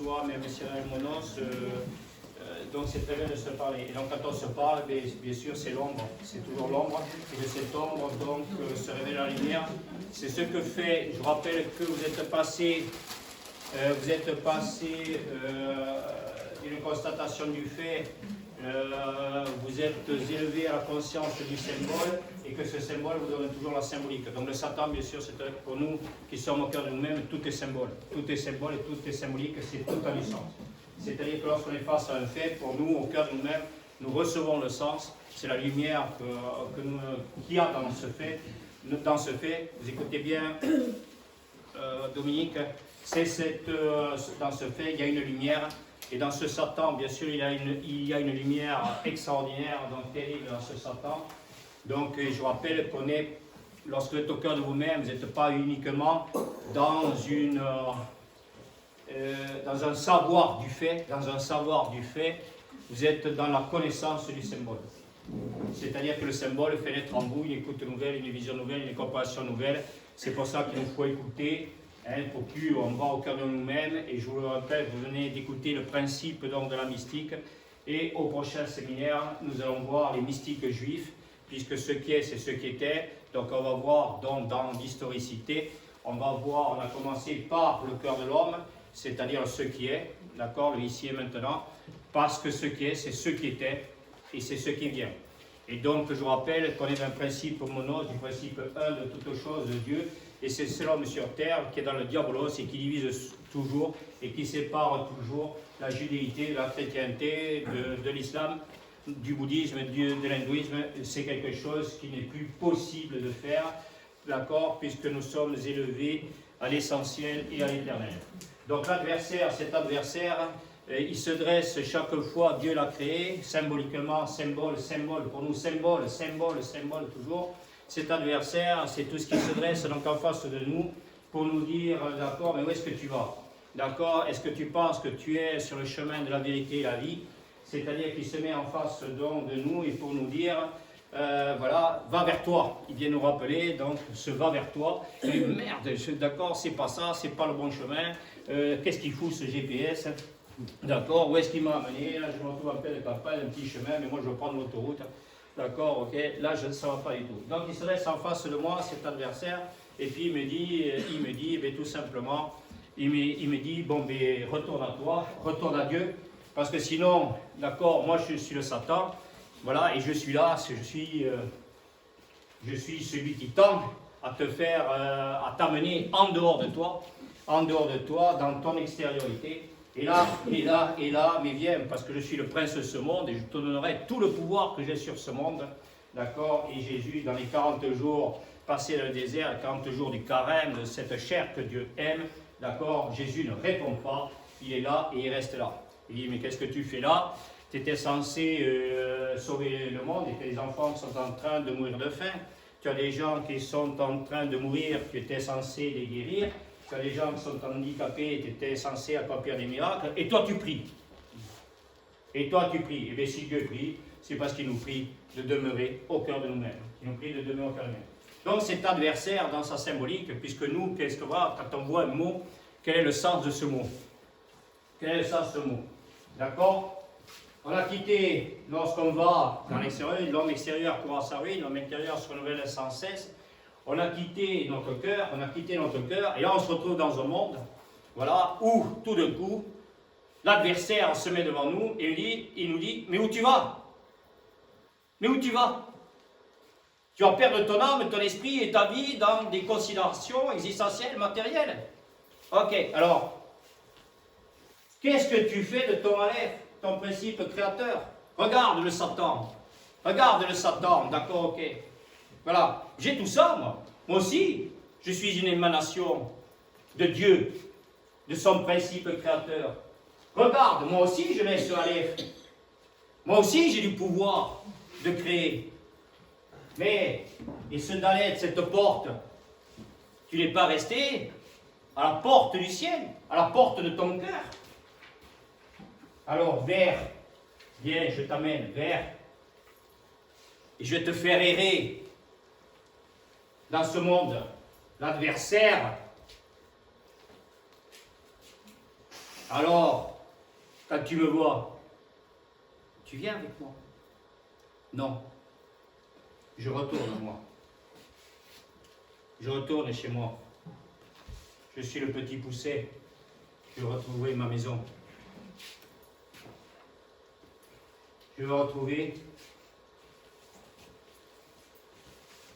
toi, même si on a le monos, donc c'est très bien de se parler. Et donc quand on se parle, bien sûr, c'est l'ombre, c'est toujours l'ombre. Et de cette ombre, donc, se révèle la lumière. C'est ce que fait, je rappelle que vous êtes passé d'une constatation du fait, vous êtes élevé à la conscience du symbole, et que ce symbole vous donne toujours la symbolique. Donc le Satan, bien sûr, c'est pour nous qui sommes au cœur de nous-mêmes, tout est symbole. Tout est symbole et tout est symbolique, c'est tout en licence. C'est-à-dire que lorsqu'on est face à un fait, pour nous, au cœur de nous-mêmes, nous recevons le sens, c'est la lumière qu'il y a dans ce fait. Dans ce fait, vous écoutez bien, Dominique, dans ce fait, il y a une lumière, et dans ce Satan, bien sûr, il y a une lumière extraordinaire, donc terrible dans ce Satan. Donc, je rappelle qu'on est, lorsque vous êtes au cœur de vous-même, vous n'êtes pas uniquement dans un savoir du fait, vous êtes dans la connaissance du symbole. C'est-à-dire que le symbole fait naître en vous une écoute nouvelle, une vision nouvelle, une compréhension nouvelle. C'est pour ça qu'il nous faut écouter, pour qu'on va au cœur de nous-mêmes. Et je vous le rappelle, vous venez d'écouter le principe donc, de la mystique. Et au prochain séminaire, nous allons voir les mystiques juifs, puisque ce qui est, c'est ce qui était. Donc on va voir donc, dans l'historicité, on a commencé par le cœur de l'homme, c'est-à-dire ce qui est, d'accord, le ici et maintenant, parce que ce qui est, c'est ce qui était, et c'est ce qui vient. Et donc, je vous rappelle qu'on est d'un principe monos, du principe un de toutes choses de Dieu, et c'est l'homme sur terre qui est dans le diabolos et qui divise toujours, et qui sépare toujours la judéité, de la chrétienté, de l'islam, du bouddhisme, de l'hindouisme. C'est quelque chose qui n'est plus possible de faire, d'accord, puisque nous sommes élevés à l'essentiel et à l'éternel. Donc l'adversaire, cet adversaire, il se dresse chaque fois, Dieu l'a créé, symboliquement, symbole, pour nous symbole, toujours. Cet adversaire, c'est tout ce qui se dresse donc en face de nous pour nous dire, d'accord, mais où est-ce que tu vas? D'accord, est-ce que tu penses que tu es sur le chemin de la vérité et la vie? C'est-à-dire qu'il se met en face donc, de nous et pour nous dire, voilà, va vers toi. Il vient nous rappeler, donc, ce va vers toi. Et merde, d'accord, c'est pas ça, c'est pas le bon chemin. Qu'est-ce qu'il fout ce GPS? D'accord, où est-ce qu'il m'a amené? Là, je me retrouve en pleine campagne, un petit chemin, mais moi, je veux prendre l'autoroute. D'accord, ok, là, ça ne va pas du tout. Donc, il se laisse en face de moi, cet adversaire, et puis il me dit, ben, tout simplement, il me dit, bon, ben, retourne à toi, retourne à Dieu, parce que sinon, d'accord, moi, je suis le Satan, voilà, et je suis là, je suis celui qui tend à te faire, à t'amener en dehors de toi, dans ton extériorité. Et là, mais viens, parce que je suis le prince de ce monde et je te donnerai tout le pouvoir que j'ai sur ce monde. D'accord? Et Jésus, dans les 40 jours passés dans le désert, les 40 jours du carême, de cette chair que Dieu aime, d'accord? Jésus ne répond pas, il est là et il reste là. Il dit, mais qu'est-ce que tu fais là? Tu étais censé sauver le monde et tes enfants sont en train de mourir de faim. Tu as des gens qui sont en train de mourir, tu étais censé les guérir. Tu as des gens qui sont handicapés, tu étais censé accomplir des miracles, et toi tu pries. Et bien si Dieu prie, c'est parce qu'il nous prie de demeurer au cœur de nous-mêmes. Il nous prie de demeurer au cœur de nous-mêmes. Donc cet adversaire, dans sa symbolique, puisque nous, qu'est-ce qu'on voit quand on voit un mot, quel est le sens de ce mot? Quel est le sens de ce mot? D'accord? On a quitté, lorsqu'on va dans l'extérieur, l'homme extérieur court à sa ruine, l'homme intérieur se renouvelle sans cesse. On a quitté notre cœur, et là on se retrouve dans un monde, voilà, où tout d'un coup, l'adversaire se met devant nous et il nous dit, mais où tu vas? Mais où tu vas? Tu vas perdre ton âme, ton esprit et ta vie dans des considérations existentielles, matérielles. Ok, alors, qu'est-ce que tu fais de ton Aleph, ton principe créateur? Regarde le Satan, d'accord, ok. Voilà, j'ai tout ça, moi. Moi aussi, je suis une émanation de Dieu, de son principe créateur. Regarde, moi aussi, je laisse sur Aleph. Moi aussi, j'ai du pouvoir de créer. Mais, et ce Dalet, cette porte, tu n'es pas resté à la porte du ciel, à la porte de ton cœur. Alors, vers, viens, je t'amène vers, et je vais te faire errer dans ce monde. L'adversaire Alors, quand tu me vois, tu viens avec moi? Non. Je retourne, moi. Je retourne chez moi. Je suis le petit poucet. Je vais retrouver ma maison. Je vais retrouver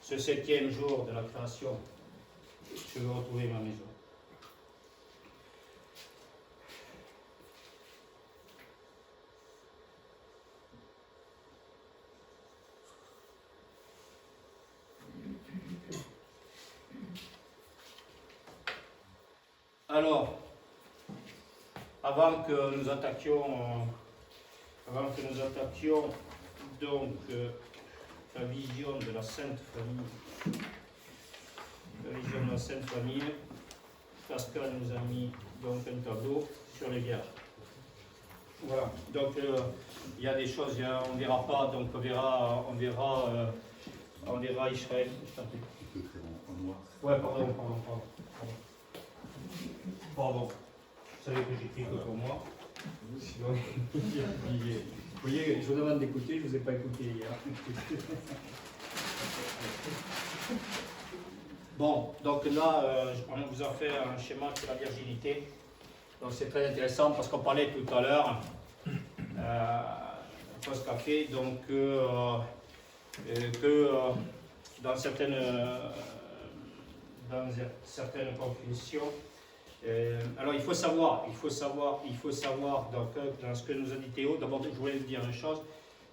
ce 7e jour de la création. Je vais retrouver ma maison. Alors, avant que nous attaquions donc la vision de la Sainte Famille, Pascal nous a mis donc un tableau sur les vierges. Voilà. Donc il y a des choses, on ne verra pas, donc on verra Israël. Ouais, pardon. Pardon. Vous savez que j'écris que pour moi. Donc, vous voyez, je vous demande d'écouter, je ne vous ai pas écouté hier. Bon, donc là, on vous a fait un schéma sur la virginité. Donc c'est très intéressant parce qu'on parlait tout à l'heure, post-café, donc que dans certaines confessions, alors il faut savoir donc, dans ce que nous a dit Théo. D'abord, je voulais vous dire une chose.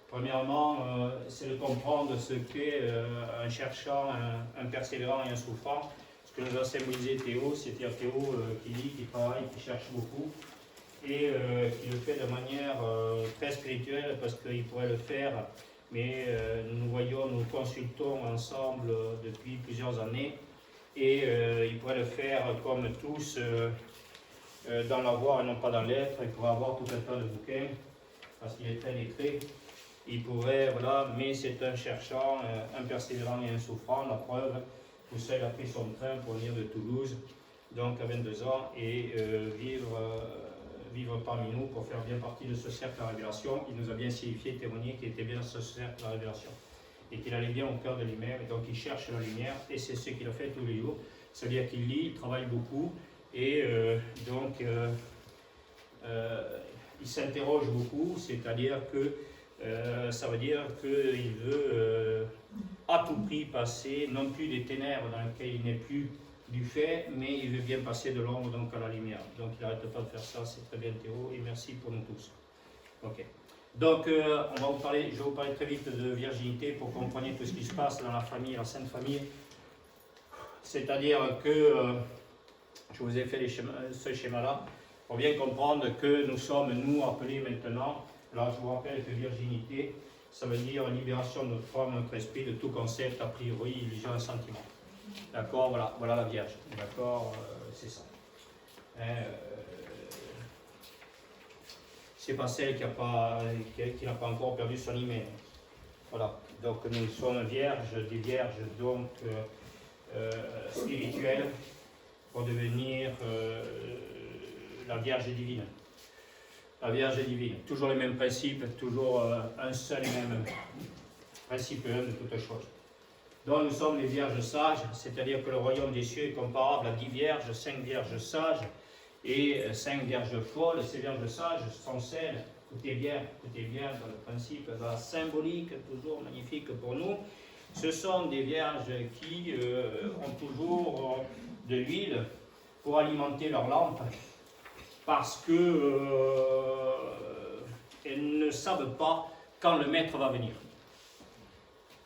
Premièrement, c'est de comprendre ce qu'est un cherchant, un persévérant et un souffrant. Ce que nous a symbolisé Théo, c'est-à-dire Théo qui lit, qui travaille, qui cherche beaucoup et qui le fait de manière très spirituelle parce qu'il pourrait le faire, mais nous consultons ensemble depuis plusieurs années. Et il pourrait le faire comme tous dans la voix et non pas dans l'être. Il pourrait avoir tout un tas de bouquins parce qu'il est très lettré. Il pourrait, voilà, mais c'est un cherchant, un persévérant et un souffrant. La preuve, tout seul a pris son train pour venir de Toulouse, donc à 22 ans, et vivre parmi nous pour faire bien partie de ce cercle de la révélation. Il nous a bien signifié, témoigné qu'il était bien dans ce cercle de la révélation et qu'il allait bien au cœur de lui-même, et donc il cherche la lumière, et c'est ce qu'il a fait tous les jours. C'est-à-dire qu'il lit, il travaille beaucoup, et il s'interroge beaucoup, c'est-à-dire que ça veut dire qu'il veut à tout prix passer, non plus des ténèbres dans lesquelles il n'est plus du fait, mais il veut bien passer de l'ombre donc à la lumière. Donc il n'arrête pas de faire ça, c'est très bien Théo, et merci pour nous tous. Ok. Donc, je vais vous parler très vite de virginité pour que vous compreniez tout ce qui se passe dans la famille, la Sainte Famille. C'est-à-dire que je vous ai fait ce schéma-là pour bien comprendre que nous sommes, nous, appelés maintenant. Alors, je vous rappelle que virginité, ça veut dire libération de notre âme, notre esprit, de tout concept, a priori, illusion et sentiment. D'accord, voilà la Vierge. D'accord, c'est ça. C'est pas celle qui n'a pas encore perdu son hymen. Voilà, donc nous sommes vierges, des vierges donc spirituelles pour devenir la Vierge divine. La Vierge divine, toujours les mêmes principes, toujours un seul et même principe de toutes choses. Donc nous sommes les vierges sages, c'est-à-dire que le royaume des cieux est comparable à 10 vierges, 5 vierges sages, et 5 vierges folles. Ces vierges sages sont celles, écoutez bien dans le principe, la symbolique, toujours magnifique pour nous. Ce sont des vierges qui ont toujours de l'huile pour alimenter leur lampe, parce que elles ne savent pas quand le maître va venir.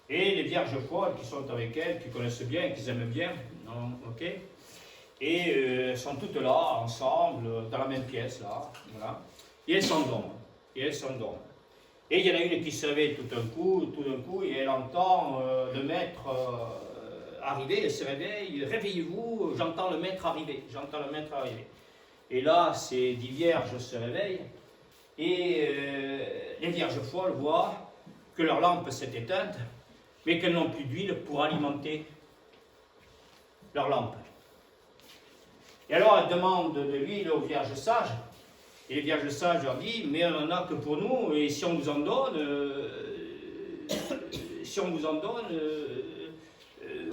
Et les vierges folles qui sont avec elles, qui connaissent bien, qui aiment bien, non, ok. Et sont toutes là, ensemble, dans la même pièce, là, voilà. Et elles s'endorment. Et il y en a une qui se réveille tout d'un coup, et elle entend le maître arriver, elle se réveille, réveillez-vous, j'entends le maître arriver. Et là, ces 10 vierges se réveillent, et les vierges folles voient que leur lampe s'est éteinte, mais qu'elles n'ont plus d'huile pour alimenter leur lampe. Et alors elles demandent de l'huile aux vierges sages, Et les vierges sages leur disent, mais on n'en a que pour nous, et si on vous en donne,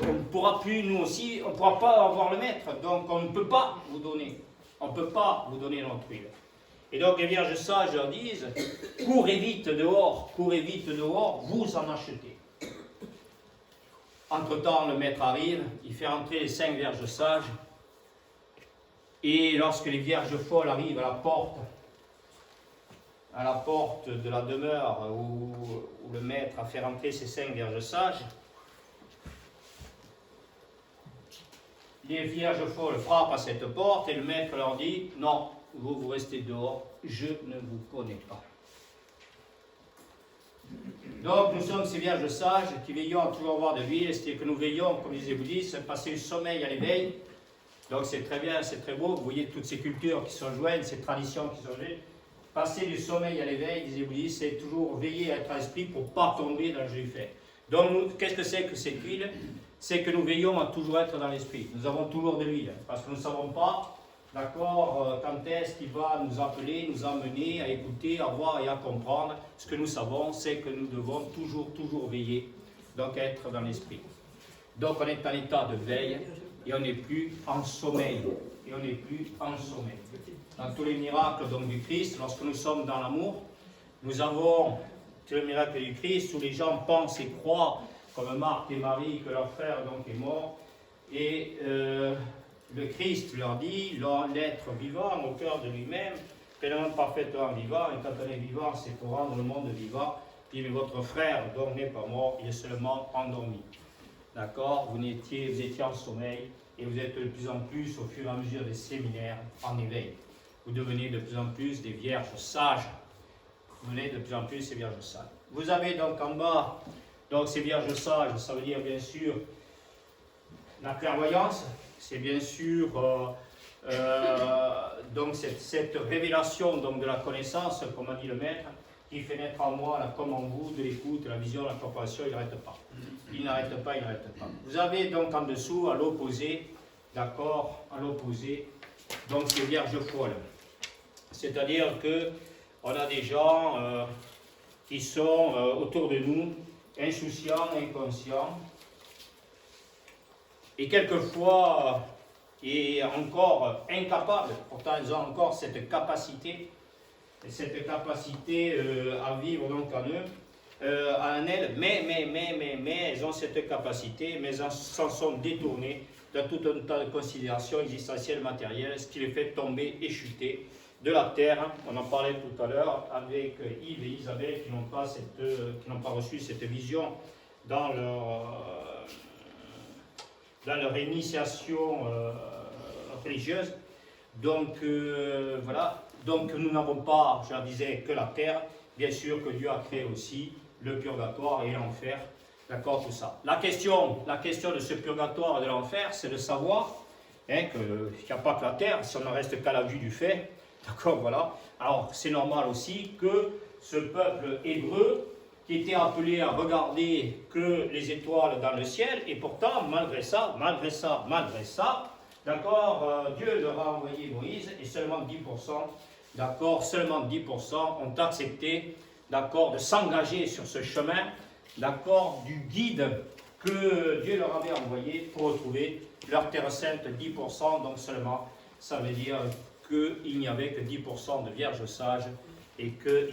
on ne pourra plus, nous aussi, on ne pourra pas avoir le maître, donc on ne peut pas vous donner. On ne peut pas vous donner notre huile. Et donc les vierges sages leur disent, courez vite dehors, vous en achetez. Entre-temps, le maître arrive, il fait rentrer les 5 vierges sages, et lorsque les vierges folles arrivent à la porte de la demeure où le maître a fait rentrer ces 5 vierges sages, les vierges folles frappent à cette porte et le maître leur dit, non, vous restez dehors, je ne vous connais pas. Donc nous sommes ces vierges sages qui veillons à toujours avoir de l'huile, c'est-à-dire que nous veillons, comme disait Bouddhiste, passer le sommeil à l'éveil. Donc c'est très bien, c'est très beau, vous voyez toutes ces cultures qui se rejoignent, ces traditions qui se rejoignent. Passer du sommeil à l'éveil, disait Bouddhiste, c'est toujours veiller à être à l'esprit pour ne pas tomber dans le jeu fait. Donc qu'est-ce que c'est que cette huile? C'est que nous veillons à toujours être dans l'esprit. Nous avons toujours de l'huile, parce que nous ne savons pas, d'accord, quand est-ce qu'il va nous appeler, nous amener à écouter, à voir et à comprendre. Ce que nous savons, c'est que nous devons toujours veiller, donc être dans l'esprit. Donc on est en état de veille, et on n'est plus en sommeil. Dans tous les miracles donc, du Christ, lorsque nous sommes dans l'amour, nous avons tous les miracles du Christ, où les gens pensent et croient, comme Marthe et Marie, que leur frère donc est mort, et le Christ leur dit, l'être vivant au cœur de lui-même, pleinement parfaitement vivant, et quand on est vivant, c'est pour rendre le monde vivant. Il dit, mais votre frère donc n'est pas mort, il est seulement endormi. D'accord, vous étiez en sommeil, et vous êtes de plus en plus, au fur et à mesure des séminaires, en éveil. Vous devenez de plus en plus des vierges sages. Vous devenez de plus en plus ces vierges sages. Vous avez donc en bas, donc ces vierges sages, ça veut dire bien sûr la clairvoyance, c'est bien sûr donc cette révélation donc, de la connaissance, comme a dit le maître, qui fait naître en moi, là, comme en vous, de l'écoute, la vision, la compréhension, il n'arrête pas. Il n'arrête pas. Vous avez donc en dessous, à l'opposé, d'accord, à l'opposé, donc ces vierges folles. C'est-à-dire que on a des gens qui sont autour de nous, insouciants, inconscients, et quelquefois, et encore incapables, pourtant ils ont encore cette capacité à vivre donc en eux, en elles, mais elles ont cette capacité, mais elles s'en sont détournées de tout un tas de considérations existentielles, matérielles, ce qui les fait tomber et chuter de la terre. On en parlait tout à l'heure avec Yves et Isabelle qui n'ont pas reçu cette vision dans leur initiation religieuse. Donc voilà, donc nous n'avons pas, je leur disais, que la terre. Bien sûr que Dieu a créé aussi le purgatoire et l'enfer, d'accord, tout ça. La question de ce purgatoire et de l'enfer, c'est de savoir qu'il n'y a pas que la terre, si on ne reste qu'à la vue du fait, d'accord, voilà. Alors c'est normal aussi que ce peuple hébreu, qui était appelé à regarder que les étoiles dans le ciel, et pourtant, malgré ça, d'accord, Dieu leur a envoyé Moïse, et seulement 10%, d'accord, seulement 10% ont accepté, d'accord, de s'engager sur ce chemin, d'accord, du guide que Dieu leur avait envoyé pour retrouver leur terre sainte, 10%, donc seulement, ça veut dire qu'il n'y avait que 10% de vierges sages, et que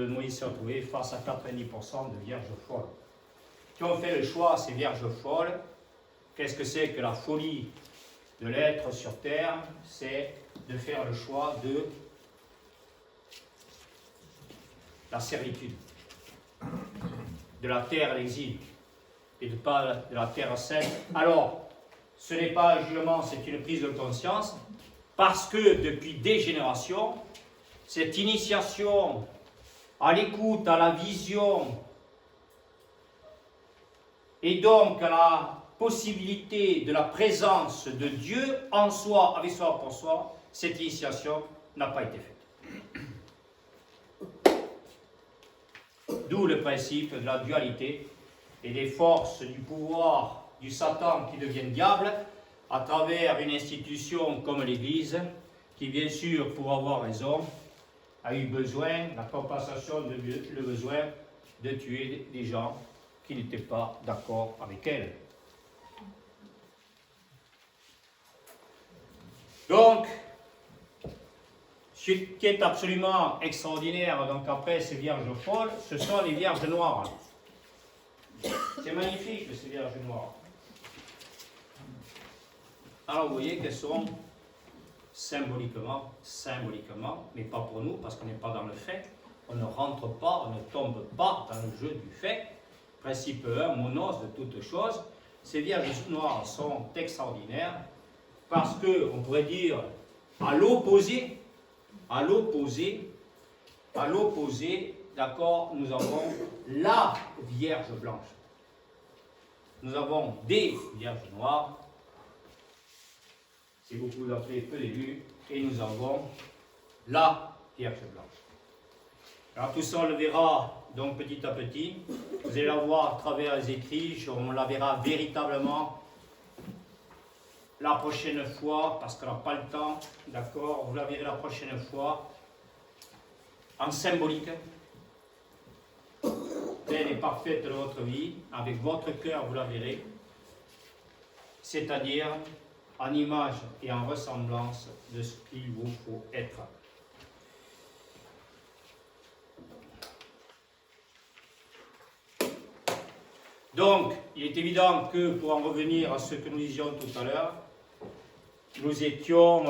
Moïse s'est retrouvé face à 90% de vierges folles. Qui ont fait le choix, ces vierges folles, qu'est-ce que c'est que la folie de l'être sur terre? C'est de faire le choix de la servitude, de la terre à l'exil, et de pas de la terre sainte. Alors, ce n'est pas un jugement, c'est une prise de conscience, parce que depuis des générations, cette initiation à l'écoute, à la vision, et donc à la possibilité de la présence de Dieu en soi, avec soi, pour soi, cette initiation n'a pas été faite. D'où le principe de la dualité et des forces du pouvoir du Satan qui deviennent diables à travers une institution comme l'Église, qui bien sûr, pour avoir raison, a eu besoin, la compensation de le besoin de tuer des gens qui n'étaient pas d'accord avec elle. Donc, ce qui est absolument extraordinaire, donc après ces vierges folles, ce sont les vierges noires. C'est magnifique, ces vierges noires. Alors vous voyez qu'elles sont symboliquement, mais pas pour nous, parce qu'on n'est pas dans le fait, on ne rentre pas, on ne tombe pas dans le jeu du fait. Principe 1, monos de toutes choses. Ces vierges noires sont extraordinaires, parce que, on pourrait dire, à l'opposé, d'accord, nous avons la Vierge blanche. Nous avons des Vierges noires, si beaucoup l'appelez peu d'élus, et nous avons la Vierge blanche. Alors tout ça, on le verra donc petit à petit. Vous allez la voir à travers les écrits, on la verra véritablement la prochaine fois, parce qu'on n'a pas le temps, d'accord, vous la verrez la prochaine fois, en symbolique, pleine et parfaite de votre vie, avec votre cœur, vous la verrez, c'est-à-dire en image et en ressemblance de ce qu'il vous faut être. Donc, il est évident que, pour en revenir à ce que nous disions tout à l'heure, nous étions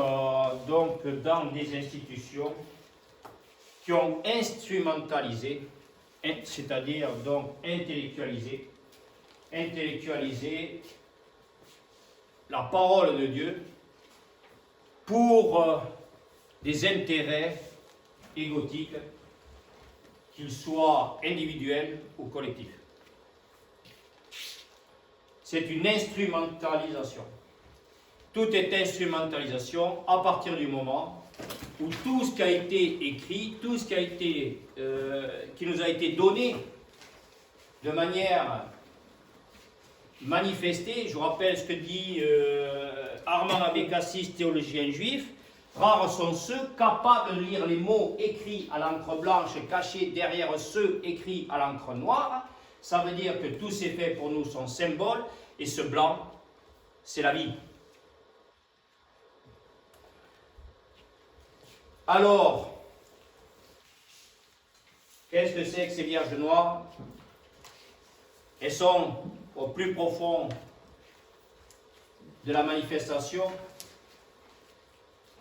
donc dans des institutions qui ont instrumentalisé, c'est-à-dire donc intellectualisé la parole de Dieu pour des intérêts égotiques, qu'ils soient individuels ou collectifs. C'est une instrumentalisation. Tout est instrumentalisation à partir du moment où tout ce qui a été écrit, tout ce qui nous a été donné de manière manifestée, je vous rappelle ce que dit Armand Abécassis, théologien juif, rares sont ceux capables de lire les mots écrits à l'encre blanche cachés derrière ceux écrits à l'encre noire. Ça veut dire que tous ces faits pour nous sont symboles, et ce blanc, c'est la vie. Alors, qu'est-ce que c'est que ces vierges noires? Elles sont au plus profond de la manifestation.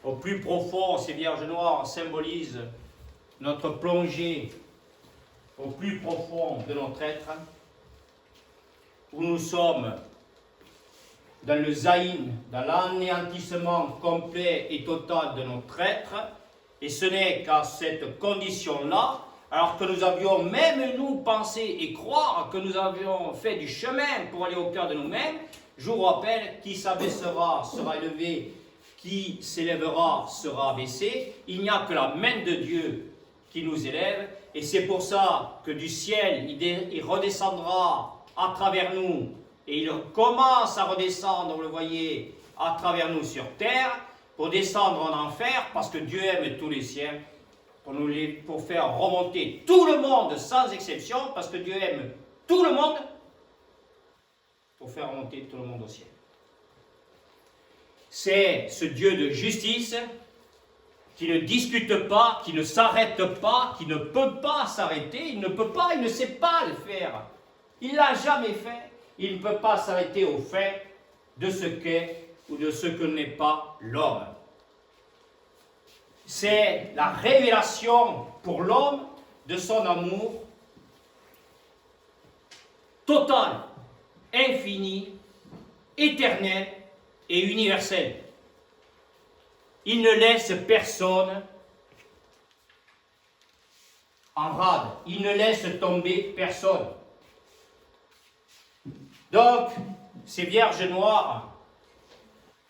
Au plus profond, ces vierges noires symbolisent notre plongée au plus profond de notre être, où nous sommes dans le zaïn, dans l'anéantissement complet et total de notre être, et ce n'est qu'à cette condition-là, alors que nous avions même nous pensé et croire que nous avions fait du chemin pour aller au cœur de nous-mêmes, je vous rappelle, qui s'abaissera sera élevé, qui s'élèvera sera abaissé, il n'y a que la main de Dieu qui nous élève, et c'est pour ça que du ciel, il redescendra à travers nous, et il commence à redescendre, vous le voyez, à travers nous sur terre, pour descendre en enfer, parce que Dieu aime tous les siens, pour faire remonter tout le monde sans exception, parce que Dieu aime tout le monde, pour faire remonter tout le monde au ciel. C'est ce Dieu de justice qui ne discute pas, qui ne s'arrête pas, qui ne peut pas s'arrêter, il ne peut pas, il ne sait pas le faire. Il ne l'a jamais fait, il ne peut pas s'arrêter au fait de ce qu'est ou de ce que n'est pas l'homme. C'est la révélation pour l'homme de son amour total, infini, éternel et universel. Il ne laisse personne en rade, il ne laisse tomber personne. Donc, ces vierges noires,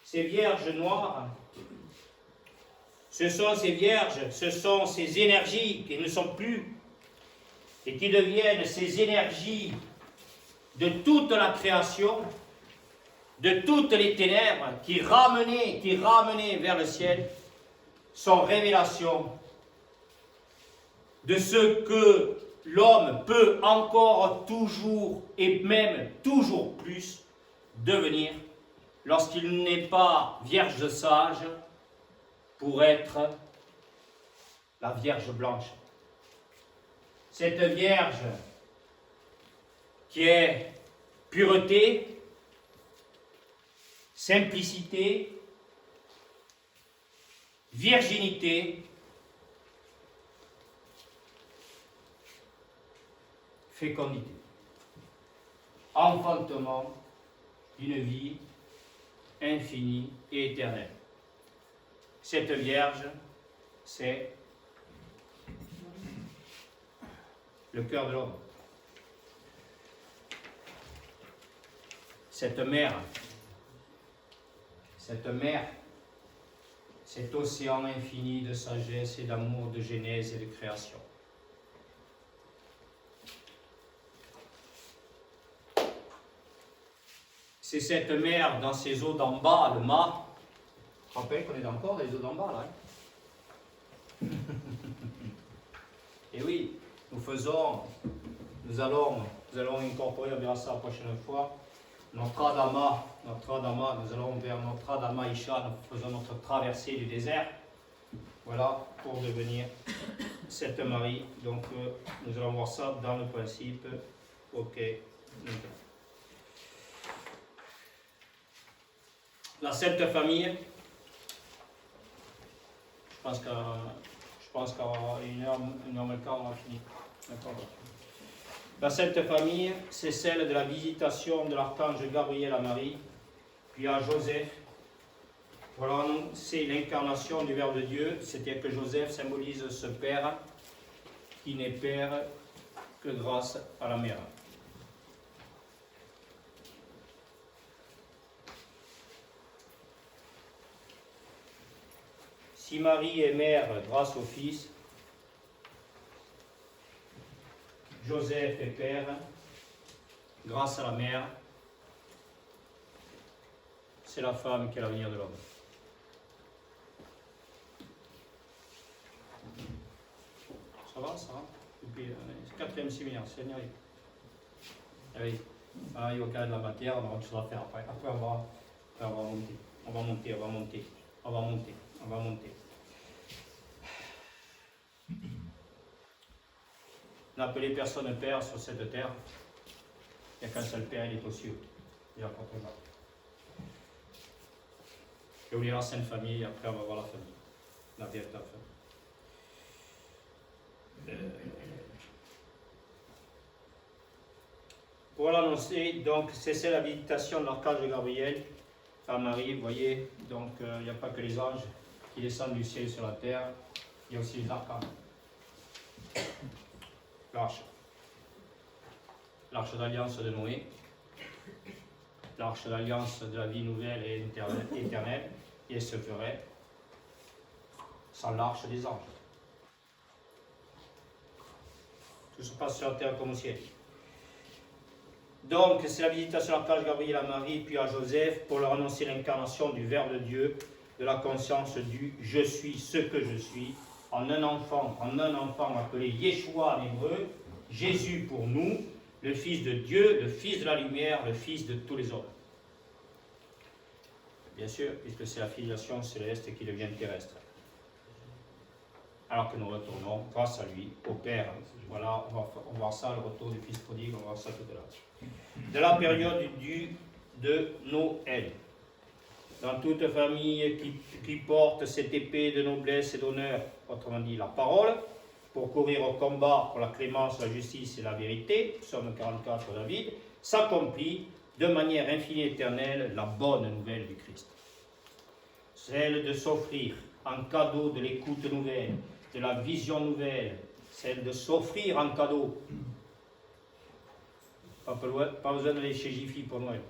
ce sont ces vierges, ce sont ces énergies qui ne sont plus et qui deviennent ces énergies de toute la création, de toutes les ténèbres qui ramenaient vers le ciel sont révélation de ce que l'homme peut encore toujours et même toujours plus devenir lorsqu'il n'est pas vierge sage pour être la Vierge blanche. Cette Vierge qui est pureté, simplicité, virginité, fécondité, enfantement d'une vie infinie et éternelle. Cette Vierge, c'est le cœur de l'homme. Cette mère, cet océan infini de sagesse et d'amour, de genèse et de création. C'est cette mer dans ses eaux d'en bas, le mât. Je te rappelle qu'on est encore dans les eaux d'en bas, là. Et oui, nous allons incorporer, on verra ça la prochaine fois, notre Adama, nous allons vers notre Adama Isha, nous faisons notre traversée du désert, voilà, pour devenir cette Marie. Donc, nous allons voir ça dans le principe. Ok. La Sainte Famille, je pense qu'à 1h15, on a fini. La Sainte Famille, c'est celle de la visitation de l'archange Gabriel à Marie, puis à Joseph. Voilà, c'est l'incarnation du Verbe de Dieu, c'est-à-dire que Joseph symbolise ce Père qui n'est Père que grâce à la Mère. Si Marie est mère grâce au Fils, Joseph est père grâce à la mère, c'est la femme qui est l'avenir de l'homme. Ça va, ça va? Depuis le 4e séminaire, c'est bien. Ah oui, on arrive au cas de la matière, on aura autre chose à faire après. Après, on va monter. N'appelez personne père sur cette terre. Il n'y a qu'un seul père, il est aux cieux. Il est à porte là. Je vais vous lire la Sainte Famille, et après on va voir la famille. La véritable famille. Pour l'annoncer, donc c'est la visitation de l'archange Gabriel à Marie. Vous voyez, donc il n'y a pas que les anges qui descendent du ciel sur la terre, il y a aussi les archanges. L'arche d'alliance de Noé, l'arche d'alliance de la vie nouvelle et éternelle, et elle se ferait sans l'arche des anges. Tout se passe sur la terre comme au ciel. Donc, c'est la visitation de l'archange Gabriel à Marie, puis à Joseph, pour leur annoncer l'incarnation du Verbe de Dieu, de la conscience du « Je suis ce que je suis », en un enfant appelé Yeshua en hébreu, Jésus pour nous, le Fils de Dieu, le Fils de la lumière, le Fils de tous les hommes. Bien sûr, puisque c'est la filiation céleste qui devient terrestre. Alors que nous retournons, grâce à lui, au Père. Voilà, on va voir ça, le retour du Fils prodigue, on va voir ça tout à l'heure. De la période de Noël. Dans toute famille qui porte cette épée de noblesse et d'honneur, autrement dit la parole, pour courir au combat pour la clémence, la justice et la vérité, Psaume 44 David, s'accomplit de manière infinie et éternelle la bonne nouvelle du Christ. Celle de s'offrir en cadeau de l'écoute nouvelle, de la vision nouvelle, celle de s'offrir en cadeau. Pas besoin d'aller chez Jiffy pour Noël.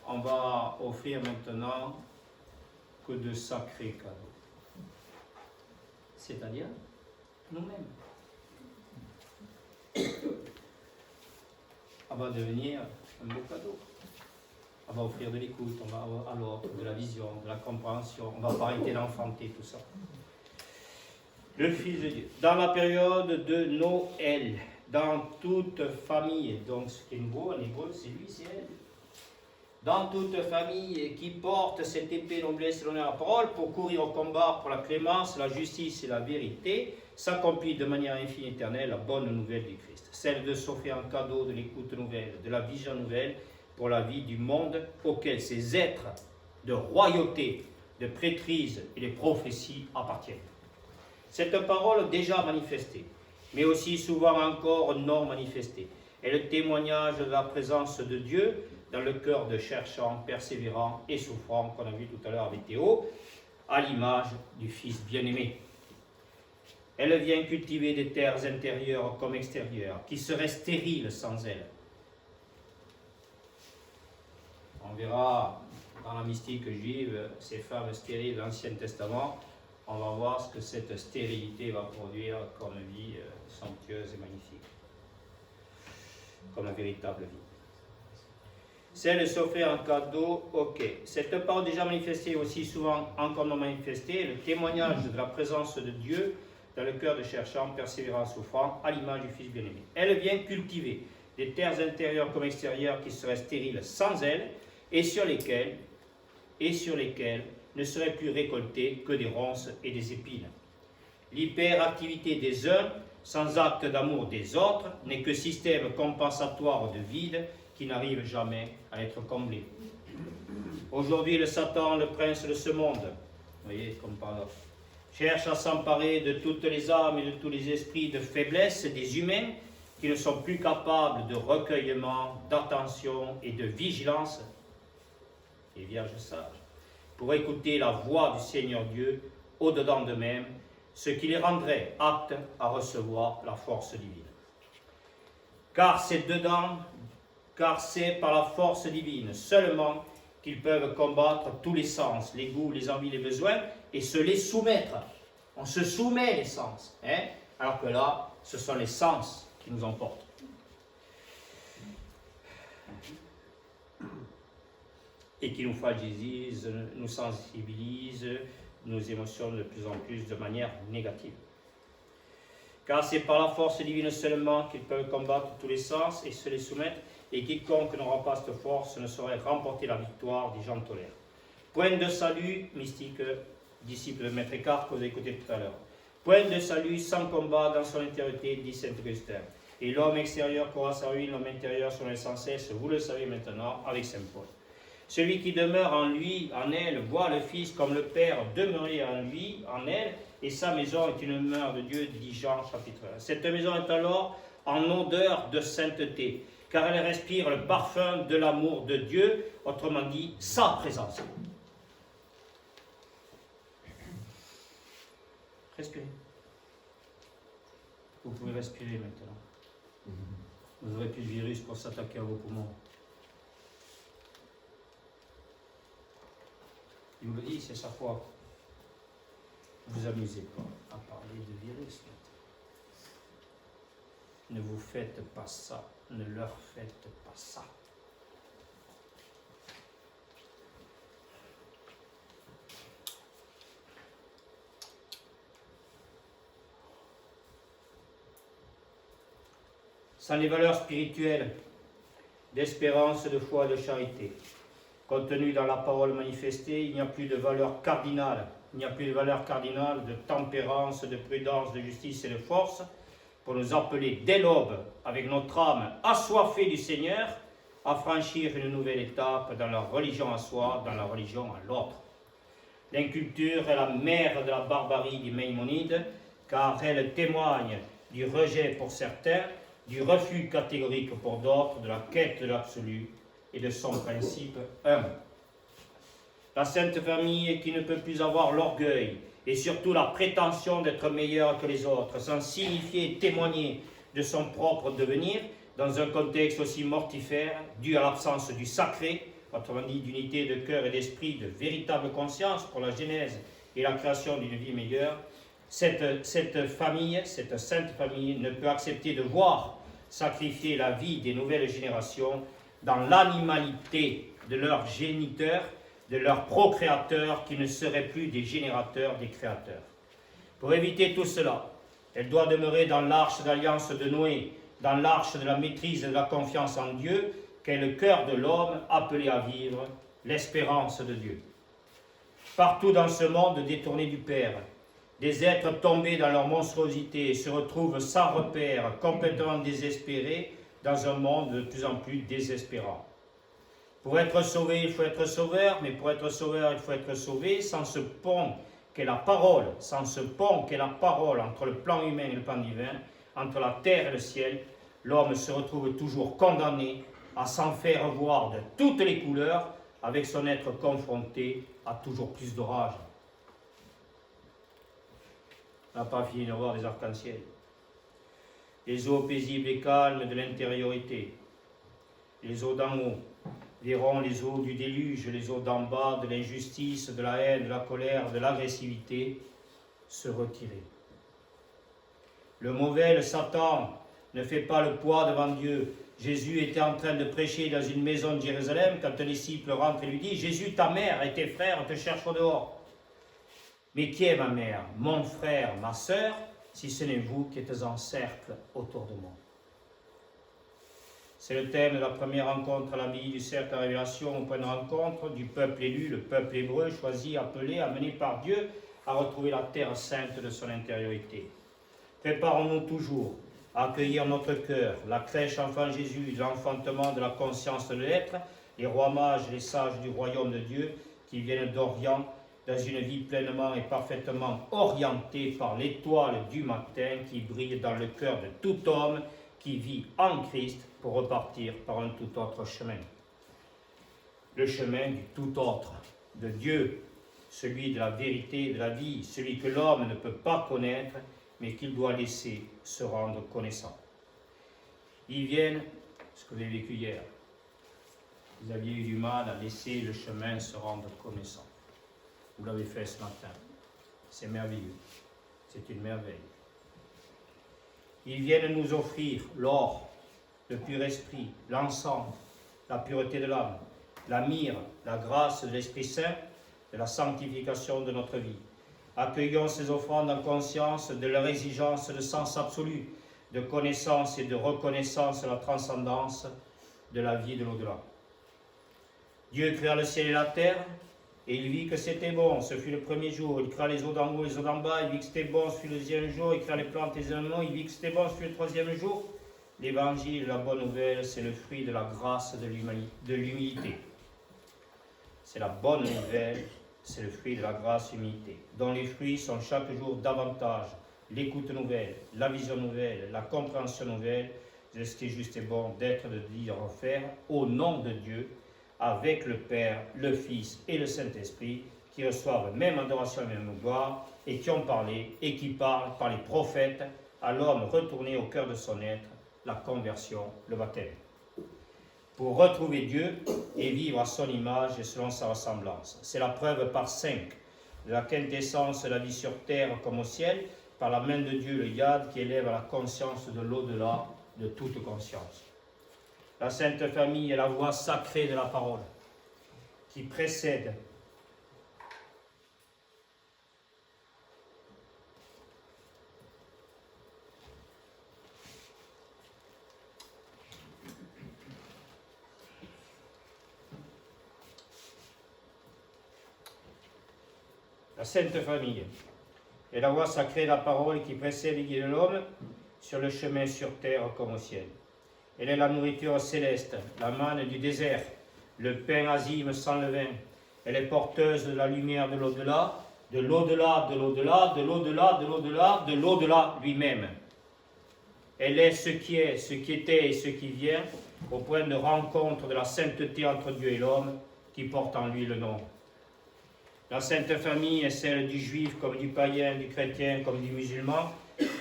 On va offrir maintenant que de sacrés cadeaux. C'est-à-dire nous-mêmes. On va devenir un beau cadeau. On va offrir de l'écoute, on va avoir à l'autre, de la vision, de la compréhension, on va pas arrêter d'enfanter tout ça. Le Fils de Dieu. Dans la période de Noël, dans toute famille, donc ce qui est nouveau en hébreu, c'est lui, c'est elle. Dans toute famille qui porte cette épée noblesse et l'honneur à la parole pour courir au combat pour la clémence, la justice et la vérité, s'accomplit de manière infinie et éternelle la bonne nouvelle du Christ. Celle de s'offrir un cadeau de l'écoute nouvelle, de la vision nouvelle pour la vie du monde auquel ces êtres de royauté, de prêtrise et de prophétie appartiennent. Cette parole déjà manifestée, mais aussi souvent encore non manifestée, est le témoignage de la présence de Dieu dans le cœur de cherchants, persévérants et souffrants, qu'on a vu tout à l'heure avec Théo, à l'image du Fils bien-aimé. Elle vient cultiver des terres intérieures comme extérieures, qui seraient stériles sans elle. On verra dans la mystique juive ces femmes stériles de l'Ancien Testament. On va voir ce que cette stérilité va produire comme vie somptueuse et magnifique, comme une véritable vie. Celle de s'offrir un cadeau, ok. Cette parole déjà manifestée, aussi souvent encore non manifestée, est le témoignage de la présence de Dieu dans le cœur de cherchants, persévérants, souffrants, à l'image du Fils bien-aimé. Elle vient cultiver des terres intérieures comme extérieures qui seraient stériles sans elle, et sur lesquelles ne seraient plus récoltées que des ronces et des épines. L'hyperactivité des uns, sans acte d'amour des autres, n'est que système compensatoire de vide qui n'arrive jamais à être comblé. Aujourd'hui, le Satan, le prince de ce monde, vous voyez, comme par là, cherche à s'emparer de toutes les âmes et de tous les esprits de faiblesse des humains qui ne sont plus capables de recueillement, d'attention et de vigilance, les vierges sages, pour écouter la voix du Seigneur Dieu au-dedans d'eux-mêmes, ce qui les rendrait aptes à recevoir la force divine. Car c'est par la force divine seulement qu'ils peuvent combattre tous les sens, les goûts, les envies, les besoins, et se les soumettre. On se soumet les sens, alors que là, ce sont les sens qui nous emportent. Et qui nous fragilisent, nous sensibilisent, nous émotionnent de plus en plus de manière négative. Car c'est par la force divine seulement qu'ils peuvent combattre tous les sens et se les soumettre, et quiconque n'aura pas cette force ne saurait remporter la victoire, dit Jean Tolère. Point de salut, mystique, disciple de Maître Eckhart, que vous avez écouté tout à l'heure. Point de salut sans combat dans son intériorité, dit Saint-Augustin. Et l'homme extérieur courra sa ruine, l'homme intérieur se sans cesse, vous le savez maintenant, avec Saint Paul. Celui qui demeure en lui, en elle, voit le Fils comme le Père demeurer en lui, en elle, et sa maison est une demeure de Dieu, dit Jean chapitre 1. Cette maison est alors en odeur de sainteté, car elle respire le parfum de l'amour de Dieu, autrement dit, sa présence. Respirez. Vous pouvez respirer maintenant. Vous n'aurez plus de virus pour s'attaquer à vos poumons. Il me dit, c'est sa foi. Ne vous amusez pas à parler de virus. Ne vous faites pas ça. Ne leur faites pas ça. Sans les valeurs spirituelles d'espérance, de foi et de charité, contenues dans la parole manifestée, il n'y a plus de valeur cardinale. Il n'y a plus de valeur cardinale de tempérance, de prudence, de justice et de force pour nous appeler dès l'aube, avec notre âme assoiffée du Seigneur, à franchir une nouvelle étape dans la religion à soi, dans la religion à l'autre. L'inculture est la mère de la barbarie des Maïmonides, car elle témoigne du rejet pour certains, du refus catégorique pour d'autres, de la quête de l'absolu et de son principe un. La Sainte Famille qui ne peut plus avoir l'orgueil et surtout la prétention d'être meilleure que les autres, sans signifier et témoigner de son propre devenir, dans un contexte aussi mortifère, dû à l'absence du sacré, autrement dit d'unité de cœur et d'esprit, de véritable conscience pour la genèse et la création d'une vie meilleure, cette sainte famille ne peut accepter de voir sacrifier la vie des nouvelles générations dans l'animalité de leurs géniteurs, de leurs procréateurs, qui ne seraient plus des générateurs des créateurs. Pour éviter tout cela, elle doit demeurer dans l'arche d'alliance de Noé, dans l'arche de la maîtrise et de la confiance en Dieu, qu'est le cœur de l'homme appelé à vivre, l'espérance de Dieu. Partout dans ce monde détourné du Père, des êtres tombés dans leur monstruosité se retrouvent sans repère, complètement désespérés, dans un monde de plus en plus désespérant. Pour être sauvé, il faut être sauveur, mais pour être sauveur, il faut être sauvé. Sans ce pont qu'est la parole, sans ce pont qu'est la parole entre le plan humain et le plan divin, entre la terre et le ciel, l'homme se retrouve toujours condamné à s'en faire voir de toutes les couleurs, avec son être confronté à toujours plus d'orages. On n'a pas fini de voir des arcs-en-ciel. Les eaux paisibles et calmes de l'intériorité, les eaux d'en haut, verront les eaux du déluge, les eaux d'en bas, de l'injustice, de la haine, de la colère, de l'agressivité, se retirer. Le mauvais, le Satan, ne fait pas le poids devant Dieu. Jésus était en train de prêcher dans une maison de Jérusalem quand un disciple rentre et lui dit « Jésus, ta mère et tes frères te cherchent au dehors. » « Mais qui est ma mère, mon frère, ma sœur, si ce n'est vous qui êtes en cercle autour de moi ?» C'est le thème de la première rencontre à l'abbaye du cercle à Révélation, au point de rencontre du peuple élu, le peuple hébreu, choisi, appelé, amené par Dieu à retrouver la terre sainte de son intériorité. Préparons-nous toujours à accueillir notre cœur, la crèche enfant Jésus, l'enfantement de la conscience de l'être, les rois mages, les sages du royaume de Dieu qui viennent d'Orient, dans une vie pleinement et parfaitement orientée par l'étoile du matin qui brille dans le cœur de tout homme qui vit en Christ pour repartir par un tout autre chemin. Le chemin du tout autre, de Dieu, celui de la vérité et de la vie, celui que l'homme ne peut pas connaître, mais qu'il doit laisser se rendre connaissant. Ils viennent, ce que vous avez vécu hier, vous aviez eu du mal à laisser le chemin se rendre connaissant. Vous l'avez fait ce matin. C'est merveilleux. C'est une merveille. Ils viennent nous offrir l'or, le pur esprit, l'encens, la pureté de l'âme, la myrrhe, la grâce de l'Esprit Saint, de la sanctification de notre vie. Accueillons ces offrandes en conscience de leur exigence de sens absolu, de connaissance et de reconnaissance de la transcendance de la vie de l'au-delà. Dieu créa le ciel et la terre, et il vit que c'était bon, ce fut le premier jour. Il créa les eaux d'en haut et les eaux d'en bas, il vit que c'était bon, ce fut le deuxième jour. Il créa les plantes et les animaux, il vit que c'était bon, ce fut le troisième jour. L'évangile, la bonne nouvelle, c'est le fruit de la grâce de l'humilité. C'est la bonne nouvelle, c'est le fruit de la grâce et l'humilité, dont les fruits sont chaque jour davantage l'écoute nouvelle, la vision nouvelle, la compréhension nouvelle de ce qui est juste et bon d'être, de dire, en faire, au nom de Dieu, avec le Père, le Fils et le Saint-Esprit, qui reçoivent même adoration et même gloire, et qui ont parlé et qui parlent par les prophètes à l'homme retourné au cœur de son être, la conversion, le baptême. Pour retrouver Dieu et vivre à son image et selon sa ressemblance. C'est la preuve par 5 de la quintessence de la vie sur terre comme au ciel, par la main de Dieu, le Yad, qui élève à la conscience de l'au-delà de toute conscience. La Sainte Famille est la voix sacrée de la parole, qui précède la Sainte Famille est la voix sacrée de la parole qui précède et guide l'homme sur le chemin sur terre comme au ciel. Elle est la nourriture céleste, la manne du désert, le pain azime sans levain. Elle est porteuse de la lumière de l'au-delà, de l'au-delà, de l'au-delà, de l'au-delà, de l'au-delà, de l'au-delà lui-même. Elle est, ce qui était et ce qui vient, au point de rencontre de la sainteté entre Dieu et l'homme, qui porte en lui le nom. La Sainte Famille est celle du juif comme du païen, du chrétien comme du musulman,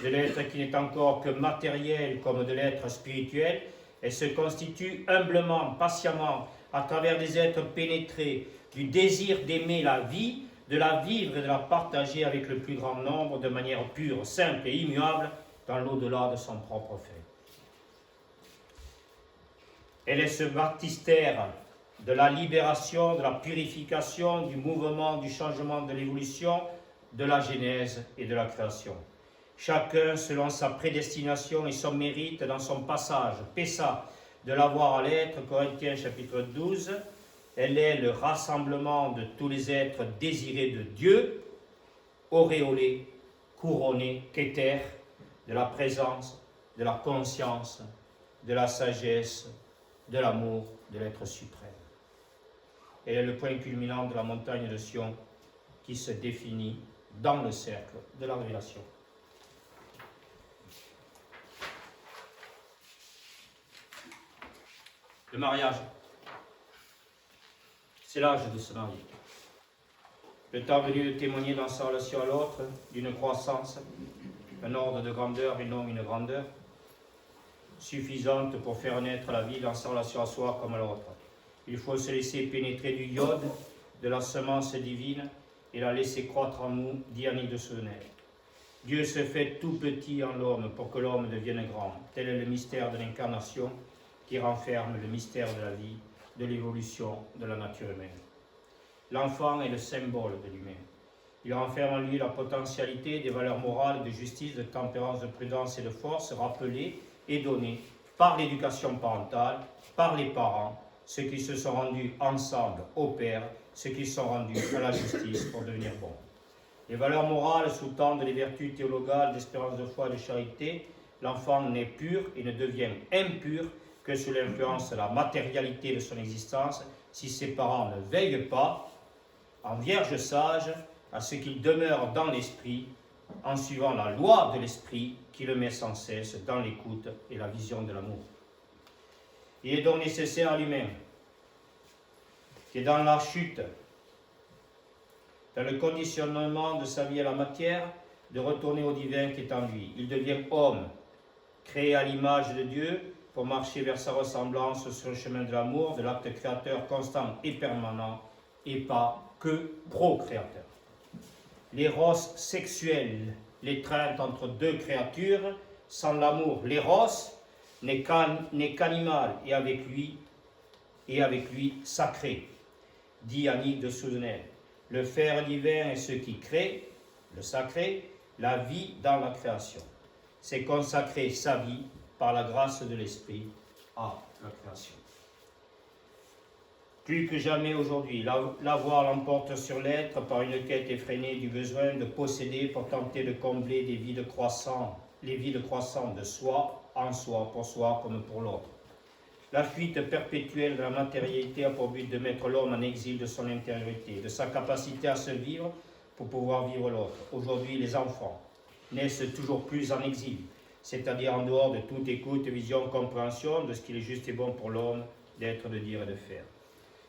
de l'être qui n'est encore que matériel comme de l'être spirituel, et se constitue humblement, patiemment, à travers des êtres pénétrés du désir d'aimer la vie, de la vivre et de la partager avec le plus grand nombre de manière pure, simple et immuable dans l'au-delà de son propre fait. Elle est ce baptistère de la libération, de la purification, du mouvement, du changement, de l'évolution, de la genèse et de la création. Chacun selon sa prédestination et son mérite dans son passage. Pessa de l'avoir à l'être, Corinthiens chapitre 12, elle est le rassemblement de tous les êtres désirés de Dieu, auréolés, couronnés, qu'éther, de la présence, de la conscience, de la sagesse, de l'amour de l'être suprême. Elle est le point culminant de la montagne de Sion qui se définit dans le cercle de la révélation. Le mariage, c'est l'âge de se marier. Le temps venu de témoigner dans sa relation à l'autre d'une croissance, un ordre de grandeur et non une grandeur, suffisante pour faire naître la vie dans sa relation à soi comme à l'autre. Il faut se laisser pénétrer du iode, de la semence divine, et la laisser croître en nous, dit Annick de Souvenel. Dieu se fait tout petit en l'homme pour que l'homme devienne grand. Tel est le mystère de l'incarnation qui renferme le mystère de la vie, de l'évolution de la nature humaine. L'enfant est le symbole de l'humain. Il renferme en lui la potentialité des valeurs morales, de justice, de tempérance, de prudence et de force, rappelées et données par l'éducation parentale, par les parents, ceux qui se sont rendus ensemble au Père, ceux qui sont rendus à la justice pour devenir bons. Les valeurs morales sous-tendent les vertus théologales d'espérance, de foi et de charité. L'enfant n'est pur et ne devient impur que sous l'influence de la matérialité de son existence, si ses parents ne veillent pas, en vierge sage, à ce qu'il demeure dans l'esprit, en suivant la loi de l'esprit qui le met sans cesse dans l'écoute et la vision de l'amour. Il est donc nécessaire à l'humain, qui est dans la chute, dans le conditionnement de sa vie à la matière, de retourner au divin qui est en lui. Il devient homme, créé à l'image de Dieu, pour marcher vers sa ressemblance sur le chemin de l'amour, de l'acte créateur constant et permanent, et pas que procréateur. L'éros sexuel, l'étreinte entre deux créatures, sans l'amour, l'éros n'est qu'animal et avec lui sacré, dit Annick de Souvenel. Le fer divin est ce qui crée, le sacré, la vie dans la création. C'est consacrer sa vie par la grâce de l'Esprit à la création. Plus que jamais aujourd'hui, l'avoir l'emporte sur l'être par une quête effrénée du besoin de posséder pour tenter de combler les vides croissants de soi, en soi, pour soi comme pour l'autre. La fuite perpétuelle de la matérialité a pour but de mettre l'homme en exil de son intériorité, de sa capacité à se vivre pour pouvoir vivre l'autre. Aujourd'hui, les enfants naissent toujours plus en exil, c'est-à-dire en dehors de toute écoute, vision, compréhension de ce qu'il est juste et bon pour l'homme d'être, de dire et de faire.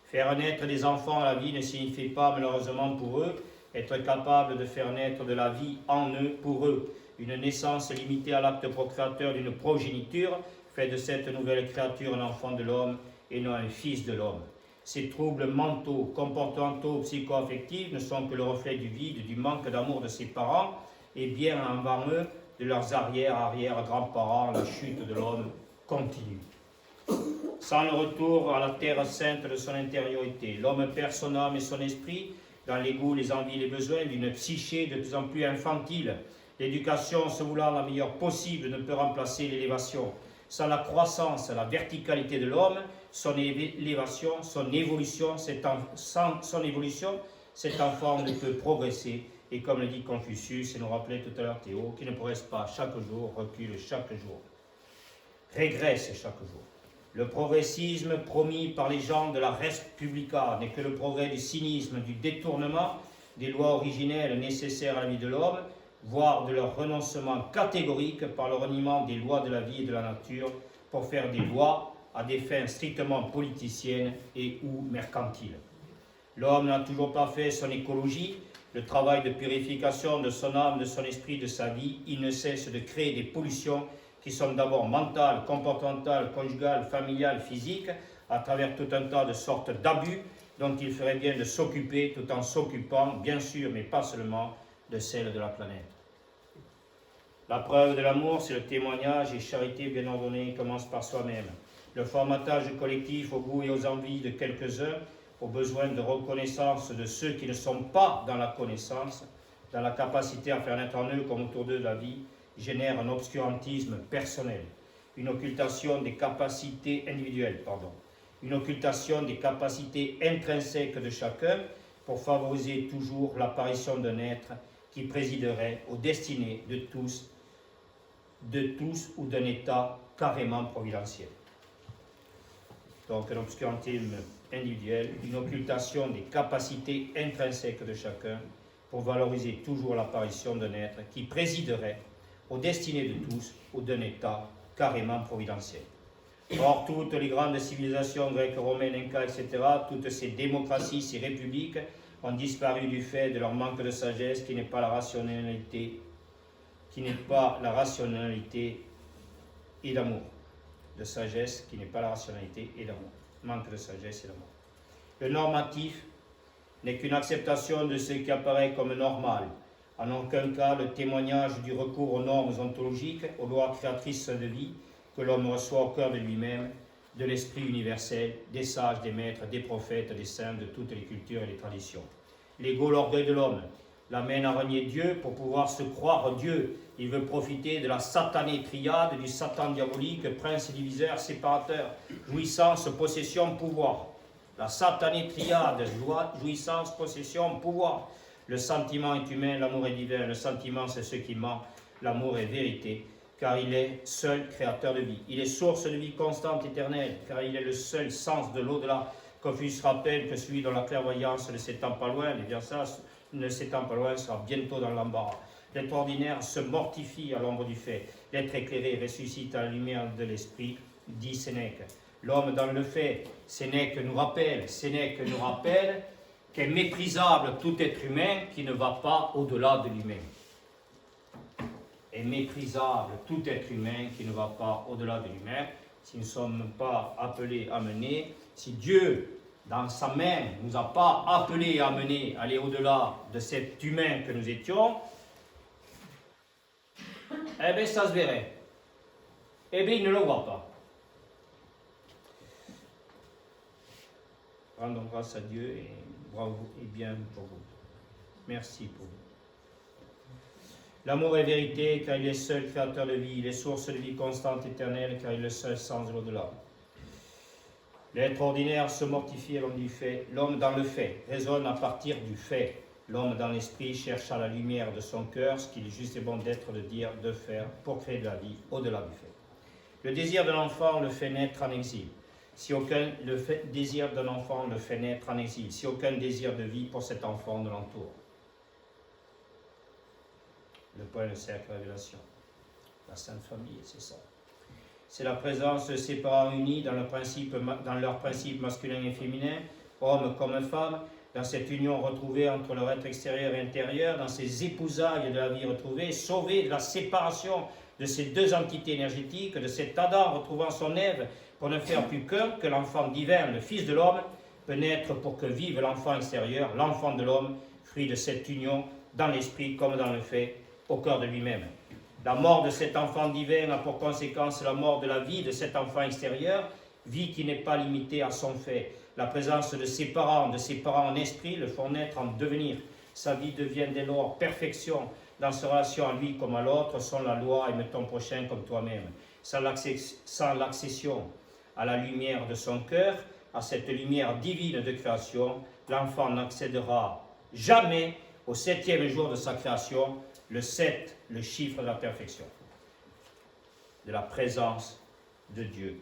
Faire naître des enfants à la vie ne signifie pas, malheureusement pour eux, être capable de faire naître de la vie en eux, pour eux. Une naissance limitée à l'acte procréateur d'une progéniture fait de cette nouvelle créature un enfant de l'homme et non un fils de l'homme. Ces troubles mentaux, comportementaux, psycho-affectifs ne sont que le reflet du vide, du manque d'amour de ses parents et bien avant eux de leurs arrière-grands-parents. La chute de l'homme continue. Sans le retour à la terre sainte de son intériorité, l'homme perd son âme et son esprit dans les goûts, les envies, les besoins d'une psyché de plus en plus infantile. L'éducation, se voulant la meilleure possible, ne peut remplacer l'élévation. Sans la croissance, la verticalité de l'homme, son élévation, son évolution, sans son évolution, cet enfant ne peut progresser. Et comme le dit Confucius, et nous rappelait tout à l'heure Théo, qui ne progresse pas chaque jour, recule chaque jour, régresse chaque jour. Le progressisme promis par les gens de la res publica n'est que le progrès du cynisme, du détournement des lois originelles nécessaires à la vie de l'homme, voire de leur renoncement catégorique par le reniement des lois de la vie et de la nature pour faire des lois à des fins strictement politiciennes et ou mercantiles. L'homme n'a toujours pas fait son écologie, le travail de purification de son âme, de son esprit, de sa vie. Il ne cesse de créer des pollutions qui sont d'abord mentales, comportementales, conjugales, familiales, physiques, à travers tout un tas de sortes d'abus dont il ferait bien de s'occuper tout en s'occupant, bien sûr, mais pas seulement, de celle de la planète. La preuve de l'amour, c'est le témoignage et charité bien ordonnée commence par soi-même. le formatage collectif aux goûts et aux envies de quelques-uns, aux besoins de reconnaissance de ceux qui ne sont pas dans la connaissance, dans la capacité à faire naître en eux comme autour d'eux la vie, génère un obscurantisme personnel, une occultation des capacités individuelles, une occultation des capacités intrinsèques de chacun pour favoriser toujours l'apparition d'un être qui présiderait aux destinées de tous ou d'un état carrément providentiel. Donc un obscurantisme individuel, une occultation des capacités intrinsèques de chacun pour valoriser toujours l'apparition d'un être qui présiderait aux destinées de tous ou d'un état carrément providentiel. Or, toutes les grandes civilisations grecques, romaines, incas, etc., toutes ces démocraties, ces républiques ont disparu du fait de leur manque de sagesse qui n'est pas la rationalité, et d'amour. De sagesse qui n'est pas la rationalité et d'amour. Manque de sagesse et d'amour. Le normatif n'est qu'une acceptation de ce qui apparaît comme normal. En aucun cas le témoignage du recours aux normes ontologiques, aux lois créatrices de vie que l'homme reçoit au cœur de lui-même, de l'esprit universel, des sages, des maîtres, des prophètes, des saints, de toutes les cultures et les traditions. L'ego, l'orgueil de l'homme, l'amène à renier Dieu pour pouvoir se croire Dieu. Il veut profiter de la satanée triade, du Satan diabolique, prince diviseur, séparateur, jouissance, possession, pouvoir. La satanée triade, jouissance, possession, pouvoir. Le sentiment est humain, l'amour est divin. Le sentiment, c'est ce qui ment. L'amour est vérité, car il est seul créateur de vie. Il est source de vie constante, éternelle, car il est le seul sens de l'au-delà. Confucius rappelle que celui dont la clairvoyance ne s'étend pas loin, et bien ça, ne s'étend pas loin, sera bientôt dans l'embarras. L'être ordinaire se mortifie à l'ombre du fait. L'être éclairé ressuscite à la lumière de l'esprit, dit Sénèque. L'homme dans le fait, Sénèque nous rappelle qu'est méprisable tout être humain qui ne va pas au-delà de lui-même. Est méprisable tout être humain qui ne va pas au-delà de lui-même. Si nous ne sommes pas appelés à mener, si Dieu, dans sa main, ne nous a pas appelés à mener, aller au-delà de cet humain que nous étions, eh bien ça se verrait. Eh bien il ne le voit pas. Rendons grâce à Dieu et bravo et bien pour vous. Merci pour vous. L'amour est vérité car il est seul créateur de vie, il est source de vie constante éternelle car il est le seul sens de l'au-delà. L'être ordinaire se mortifie à l'homme du fait, l'homme dans le fait raisonne à partir du fait. L'homme dans l'esprit cherche à la lumière de son cœur ce qu'il est juste et bon d'être, de dire, de faire pour créer de la vie au-delà du fait. Le désir d'un enfant le fait naître en exil. Désir d'un enfant le fait naître en exil, si aucun désir de vie pour cet enfant ne l'entoure. Le point de cercle révélation. La Sainte Famille, c'est ça. C'est la présence de ses parents unis dans leur principe masculin et féminin, hommes comme femmes, dans cette union retrouvée entre leur être extérieur et intérieur, dans ces épousailles de la vie retrouvée, sauvés de la séparation de ces deux entités énergétiques, de cet Adam retrouvant son Ève, pour ne faire plus qu'un, que l'enfant divin, le Fils de l'homme, peut naître pour que vive l'enfant extérieur, l'enfant de l'homme, fruit de cette union dans l'esprit comme dans le fait, au cœur de lui-même. La mort de cet enfant divin a pour conséquence la mort de la vie de cet enfant extérieur, vie qui n'est pas limitée à son fait. La présence de ses parents en esprit, le font naître en devenir. Sa vie devient dès lors perfection dans sa relation à lui comme à l'autre, sans la loi, aime ton prochain comme toi-même. Sans l'accession à la lumière de son cœur, à cette lumière divine de création, l'enfant n'accédera jamais au 7e jour de sa création, le 7, le chiffre de la perfection, de la présence de Dieu.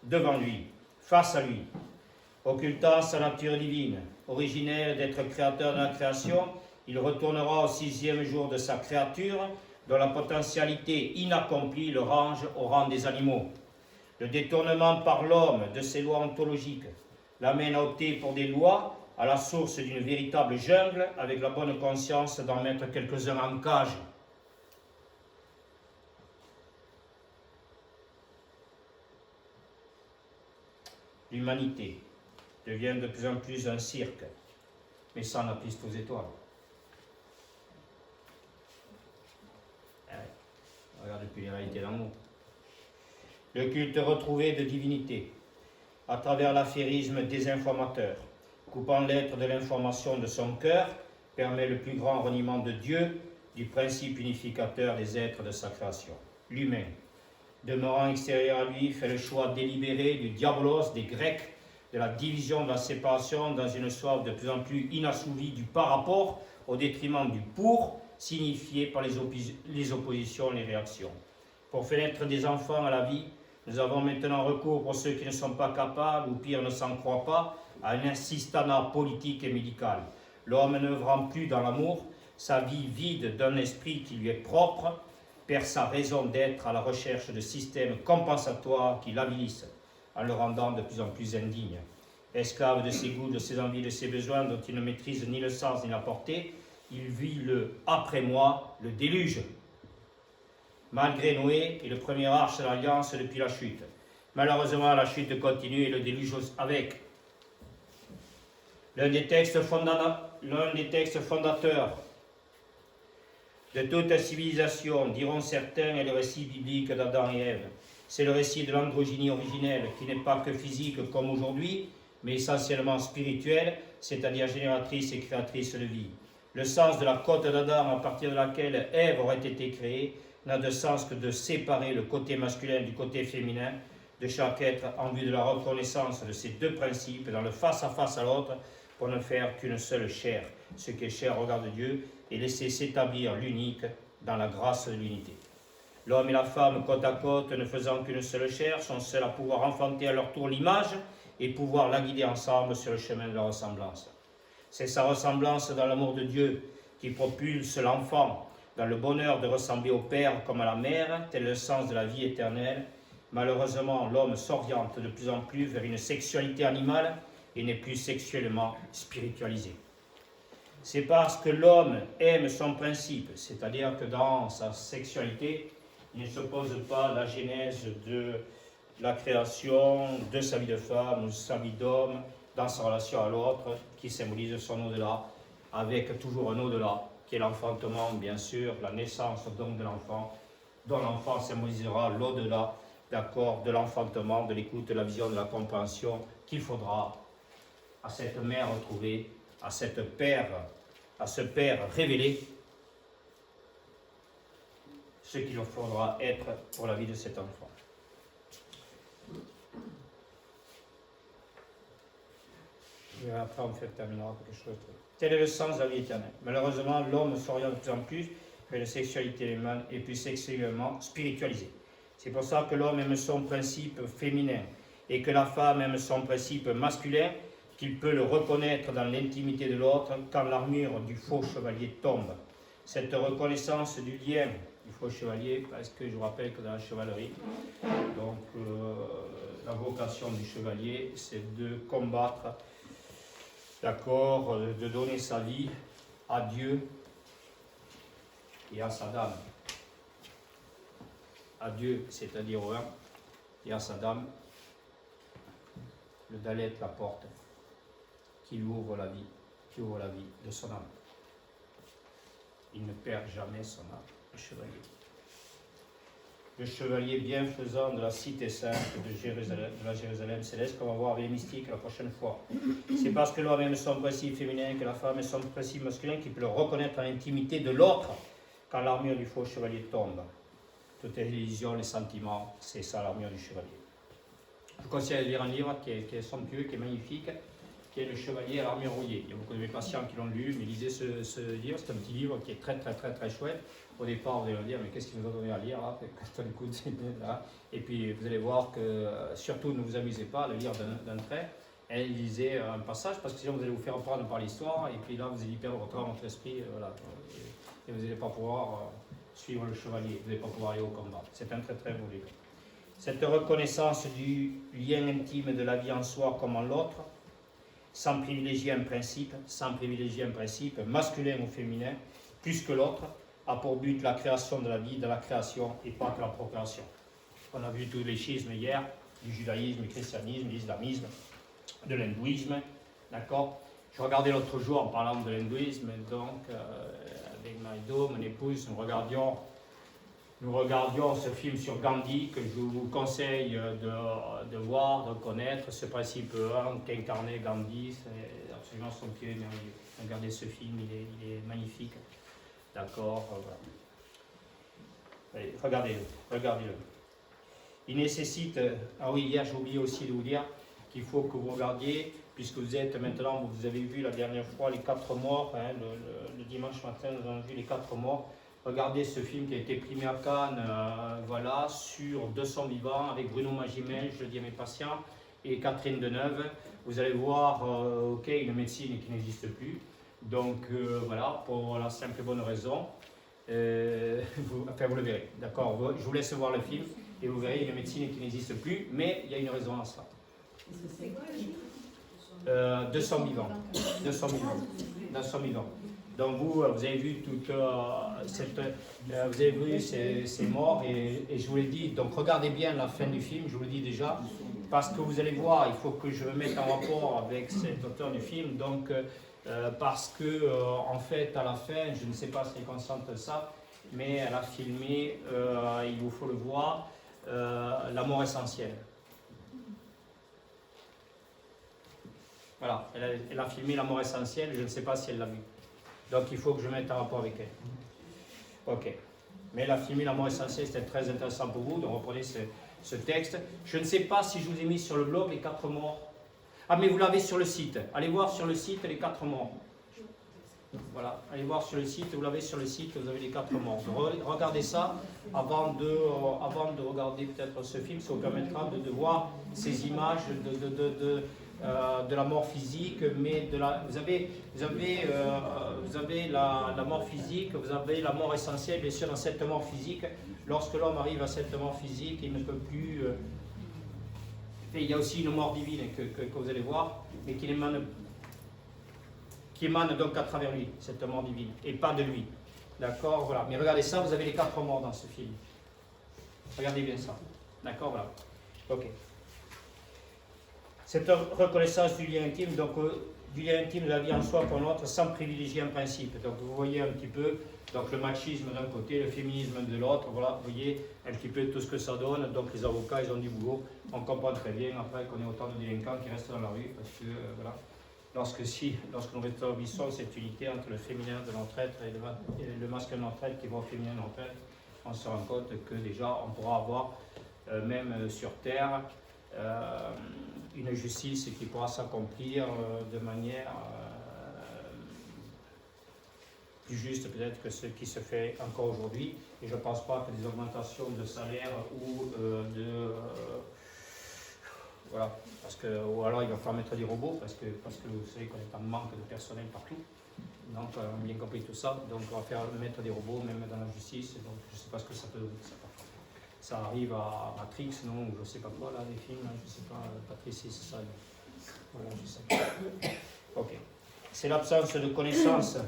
Devant lui, face à lui, occultant sa nature divine, originelle d'être créateur de la création, il retournera au 6e jour de sa créature, dont la potentialité inaccomplie le range au rang des animaux. Le détournement par l'homme de ses lois ontologiques l'amène à opter pour des lois à la source d'une véritable jungle, avec la bonne conscience d'en mettre quelques-uns en cage. L'humanité devient de plus en plus un cirque, mais sans la piste aux étoiles. Regarde depuis les réalités d'amour. le culte retrouvé de divinité, à travers l'affairisme des informateurs, coupant l'être de l'information de son cœur, permet le plus grand reniement de Dieu, du principe unificateur des êtres de sa création. L'humain, demeurant extérieur à lui, fait le choix délibéré du diabolos des Grecs, de la division, de la séparation, dans une soif de plus en plus inassouvie du par rapport, au détriment du pour, signifié par les oppositions, les réactions. Pour faire naître des enfants à la vie, nous avons maintenant recours, pour ceux qui ne sont pas capables, ou pire ne s'en croient pas, à un assistanat politique et médical. L'homme n'œuvrant plus dans l'amour, sa vie vide d'un esprit qui lui est propre, perd sa raison d'être à la recherche de systèmes compensatoires qui l'avilissent, en le rendant de plus en plus indigne. Esclave de ses goûts, de ses envies, de ses besoins, dont il ne maîtrise ni le sens ni la portée, il vit le « après-moi », le déluge. Malgré Noé et le premier arche de l'Alliance depuis la chute. Malheureusement, la chute continue et le déluge avec. L'un des textes fondateurs de toute civilisation, diront certains, est le récit biblique d'Adam et Ève. C'est le récit de l'androgynie originelle, qui n'est pas que physique comme aujourd'hui, mais essentiellement spirituelle, c'est-à-dire génératrice et créatrice de vie. Le sens de la côte d'Adam, à partir de laquelle Ève aurait été créée, n'a de sens que de séparer le côté masculin du côté féminin de chaque être en vue de la reconnaissance de ces deux principes dans le face-à-face à l'autre pour ne faire qu'une seule chair, ce qui est cher au regard de Dieu, et laisser s'établir l'unique dans la grâce de l'unité. L'homme et la femme, côte à côte, ne faisant qu'une seule chair, sont seuls à pouvoir enfanter à leur tour l'image et pouvoir la guider ensemble sur le chemin de la ressemblance. C'est sa ressemblance dans l'amour de Dieu qui propulse l'enfant dans le bonheur de ressembler au Père comme à la Mère, tel le sens de la vie éternelle. Malheureusement, l'homme s'oriente de plus en plus vers une sexualité animale et n'est plus sexuellement spiritualisé. C'est parce que l'homme aime son principe, c'est-à-dire que dans sa sexualité, il ne s'oppose pas à la genèse de la création de sa vie de femme ou sa vie d'homme dans sa relation à l'autre, qui symbolise son au-delà, avec toujours un au-delà, qui est l'enfantement, bien sûr, la naissance donc de l'enfant, dont l'enfant symbolisera l'au-delà, d'accord, de l'enfantement, de l'écoute, de la vision, de la compréhension, qu'il faudra à cette mère retrouvée, à ce Père révélé, ce qu'il faudra être pour la vie de cet enfant. Et après, on terminera par quelque chose de... Tel est le sens de la vie éternelle. Malheureusement, l'homme s'oriente de plus en plus vers une sexualité humaine et plus sexuellement spiritualisée. C'est pour ça que l'homme aime son principe féminin et que la femme aime son principe masculin, qu'il peut le reconnaître dans l'intimité de l'autre quand l'armure du faux chevalier tombe. Cette reconnaissance du lien du faux chevalier, parce que je vous rappelle que dans la chevalerie, donc la vocation du chevalier, c'est de combattre, d'accord, de donner sa vie à Dieu et à sa dame. À Dieu, c'est-à-dire au un, et à sa dame, le Dalet la porte, qui lui ouvre la vie de son âme. Il ne perd jamais son âme, le chevalier. Le chevalier bienfaisant de la cité sainte de la Jérusalem céleste, qu'on va voir avec les mystiques la prochaine fois. C'est parce que l'homme aime son principe féminin que la femme aime son principe masculin qui peut le reconnaître en l'intimité de l'autre quand l'armure du faux chevalier tombe. Toutes les illusions, les sentiments, c'est ça l'armure du chevalier. Je vous conseille de lire un livre qui est somptueux, qui est magnifique, qui est Le Chevalier à l'armure rouillée. Il y a beaucoup de mes patients qui l'ont lu, mais lisez ce livre, c'est un petit livre qui est très chouette. Au départ, vous allez me dire, mais qu'est-ce qu'il nous a donné à lire là, quand on écoute, là. Et puis vous allez voir que, surtout, ne vous amusez pas à le lire d'un trait, et lisez un passage, parce que sinon vous allez vous faire prendre par l'histoire, et puis là vous allez perdre votre esprit, voilà. Et vous n'allez pas pouvoir suivre le chevalier, vous n'allez pas pouvoir aller au combat. C'est un très beau livre. Cette reconnaissance du lien intime de la vie en soi comme en l'autre, sans privilégier un principe, masculin ou féminin, plus que l'autre, a pour but la création de la vie, de la création et pas que la procréation. On a vu tous les schismes hier, du judaïsme, du christianisme, de l'islamisme, de l'hindouisme, d'accord. Je regardais l'autre jour en parlant de l'hindouisme, donc avec Maïdo, mon épouse, nous regardions nous regardions ce film sur Gandhi que je vous conseille de voir, de connaître. Ce principe 1 qu'incarnait Gandhi, c'est absolument somptueux et merveilleux. Regardez ce film, il est magnifique. D'accord, voilà. Allez, regardez-le. Il nécessite, ah oui, hier j'ai oublié aussi de vous dire qu'il faut que vous regardiez, puisque vous êtes maintenant, vous avez vu la dernière fois les 4 morts, hein, le dimanche matin nous avons vu les 4 morts. Regardez ce film qui a été primé à Cannes, voilà, sur 200 vivants avec Bruno Magimel, je le dis à mes patients, et Catherine Deneuve. Vous allez voir, ok, une médecine qui n'existe plus. Donc voilà, pour la simple et bonne raison, vous le verrez, d'accord. Je vous laisse voir le film et vous verrez une médecine qui n'existe plus, mais il y a une raison à cela. 200 vivants. 200 vivants. Donc vous avez vu toute vous avez vu ces morts et je vous l'ai dit. Donc regardez bien la fin du film, je vous le dis déjà, parce que vous allez voir, il faut que je me mette en rapport avec cet auteur du film. Donc parce que en fait à la fin, je ne sais pas si elle consente ça, mais elle a filmé, il vous faut le voir, la mort essentielle. Voilà, elle a filmé la mort essentielle, je ne sais pas si elle l'a vu. Donc il faut que je mette en rapport avec elle. Ok. Mais elle a filmé la mort essentielle, c'était très intéressant pour vous, donc reprenez ce texte. Je ne sais pas si je vous ai mis sur le blog les 4 morts. Ah, mais vous l'avez sur le site. Allez voir sur le site les 4 morts. Voilà, allez voir sur le site, vous l'avez sur le site, vous avez les 4 morts. Regardez ça avant de regarder peut-être ce film, ça vous permettra de voir ces images de la mort physique, mais vous avez la mort physique, vous avez la mort essentielle, bien sûr, dans cette mort physique. Lorsque l'homme arrive à cette mort physique, il ne peut plus... il y a aussi une mort divine que vous allez voir, mais qui émane donc à travers lui, cette mort divine, et pas de lui. D'accord, voilà. Mais regardez ça, vous avez les 4 morts dans ce film. Regardez bien ça. D'accord, voilà. Ok. Cette reconnaissance du lien intime, donc du lien intime de la vie en soi pour l'autre, sans privilégier un principe. Donc vous voyez un petit peu donc le machisme d'un côté, le féminisme de l'autre, voilà, vous voyez un petit peu tout ce que ça donne. Donc les avocats, ils ont du boulot. On comprend très bien après qu'on ait autant de délinquants qui restent dans la rue, parce que voilà, lorsque nous rétablissons cette unité entre le féminin de notre être et le masculin de notre être qui va au féminin de notre être, on se rend compte que déjà on pourra avoir, même sur Terre, une justice qui pourra s'accomplir de manière plus juste peut-être que ce qui se fait encore aujourd'hui. Et je ne pense pas que des augmentations de salaire ou voilà, ou alors il va falloir mettre des robots parce que vous savez qu'on est en manque de personnel partout. Donc on a bien compris tout ça, donc on va mettre des robots même dans la justice. Donc je ne sais pas ce que ça peut donner. Ça arrive à Matrix, non, ou je ne sais pas quoi, là, les films, je ne sais pas, Patricie, c'est ça. Voilà, je sais pas. Ok. C'est l'absence de connaissance.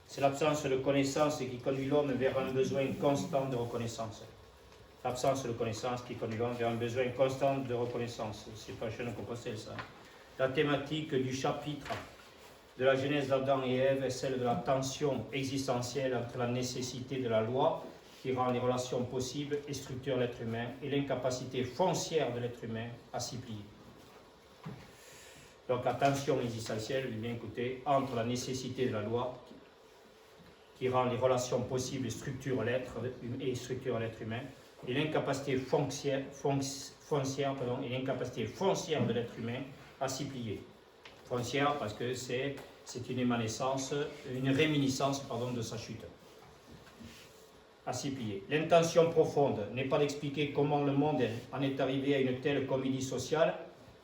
C'est l'absence de connaissance qui conduit l'homme vers un besoin constant de reconnaissance. L'absence de connaissance qui conduit l'homme vers un besoin constant de reconnaissance. C'est pas chez nous qu'on possède ça. La thématique du chapitre de la genèse d'Adam et Ève est celle de la tension existentielle entre la nécessité de la loi qui rend les relations possibles et structure l'être humain, et l'incapacité foncière de l'être humain à s'y plier. Donc la tension existentielle, bien écoutez, entre la nécessité de la loi qui rend les relations possibles et structure l'être humain, et l'incapacité foncière de l'être humain à s'y plier. Foncière parce que c'est une réminiscence de sa chute. À s'y plier. L'intention profonde n'est pas d'expliquer comment le monde en est arrivé à une telle comédie sociale,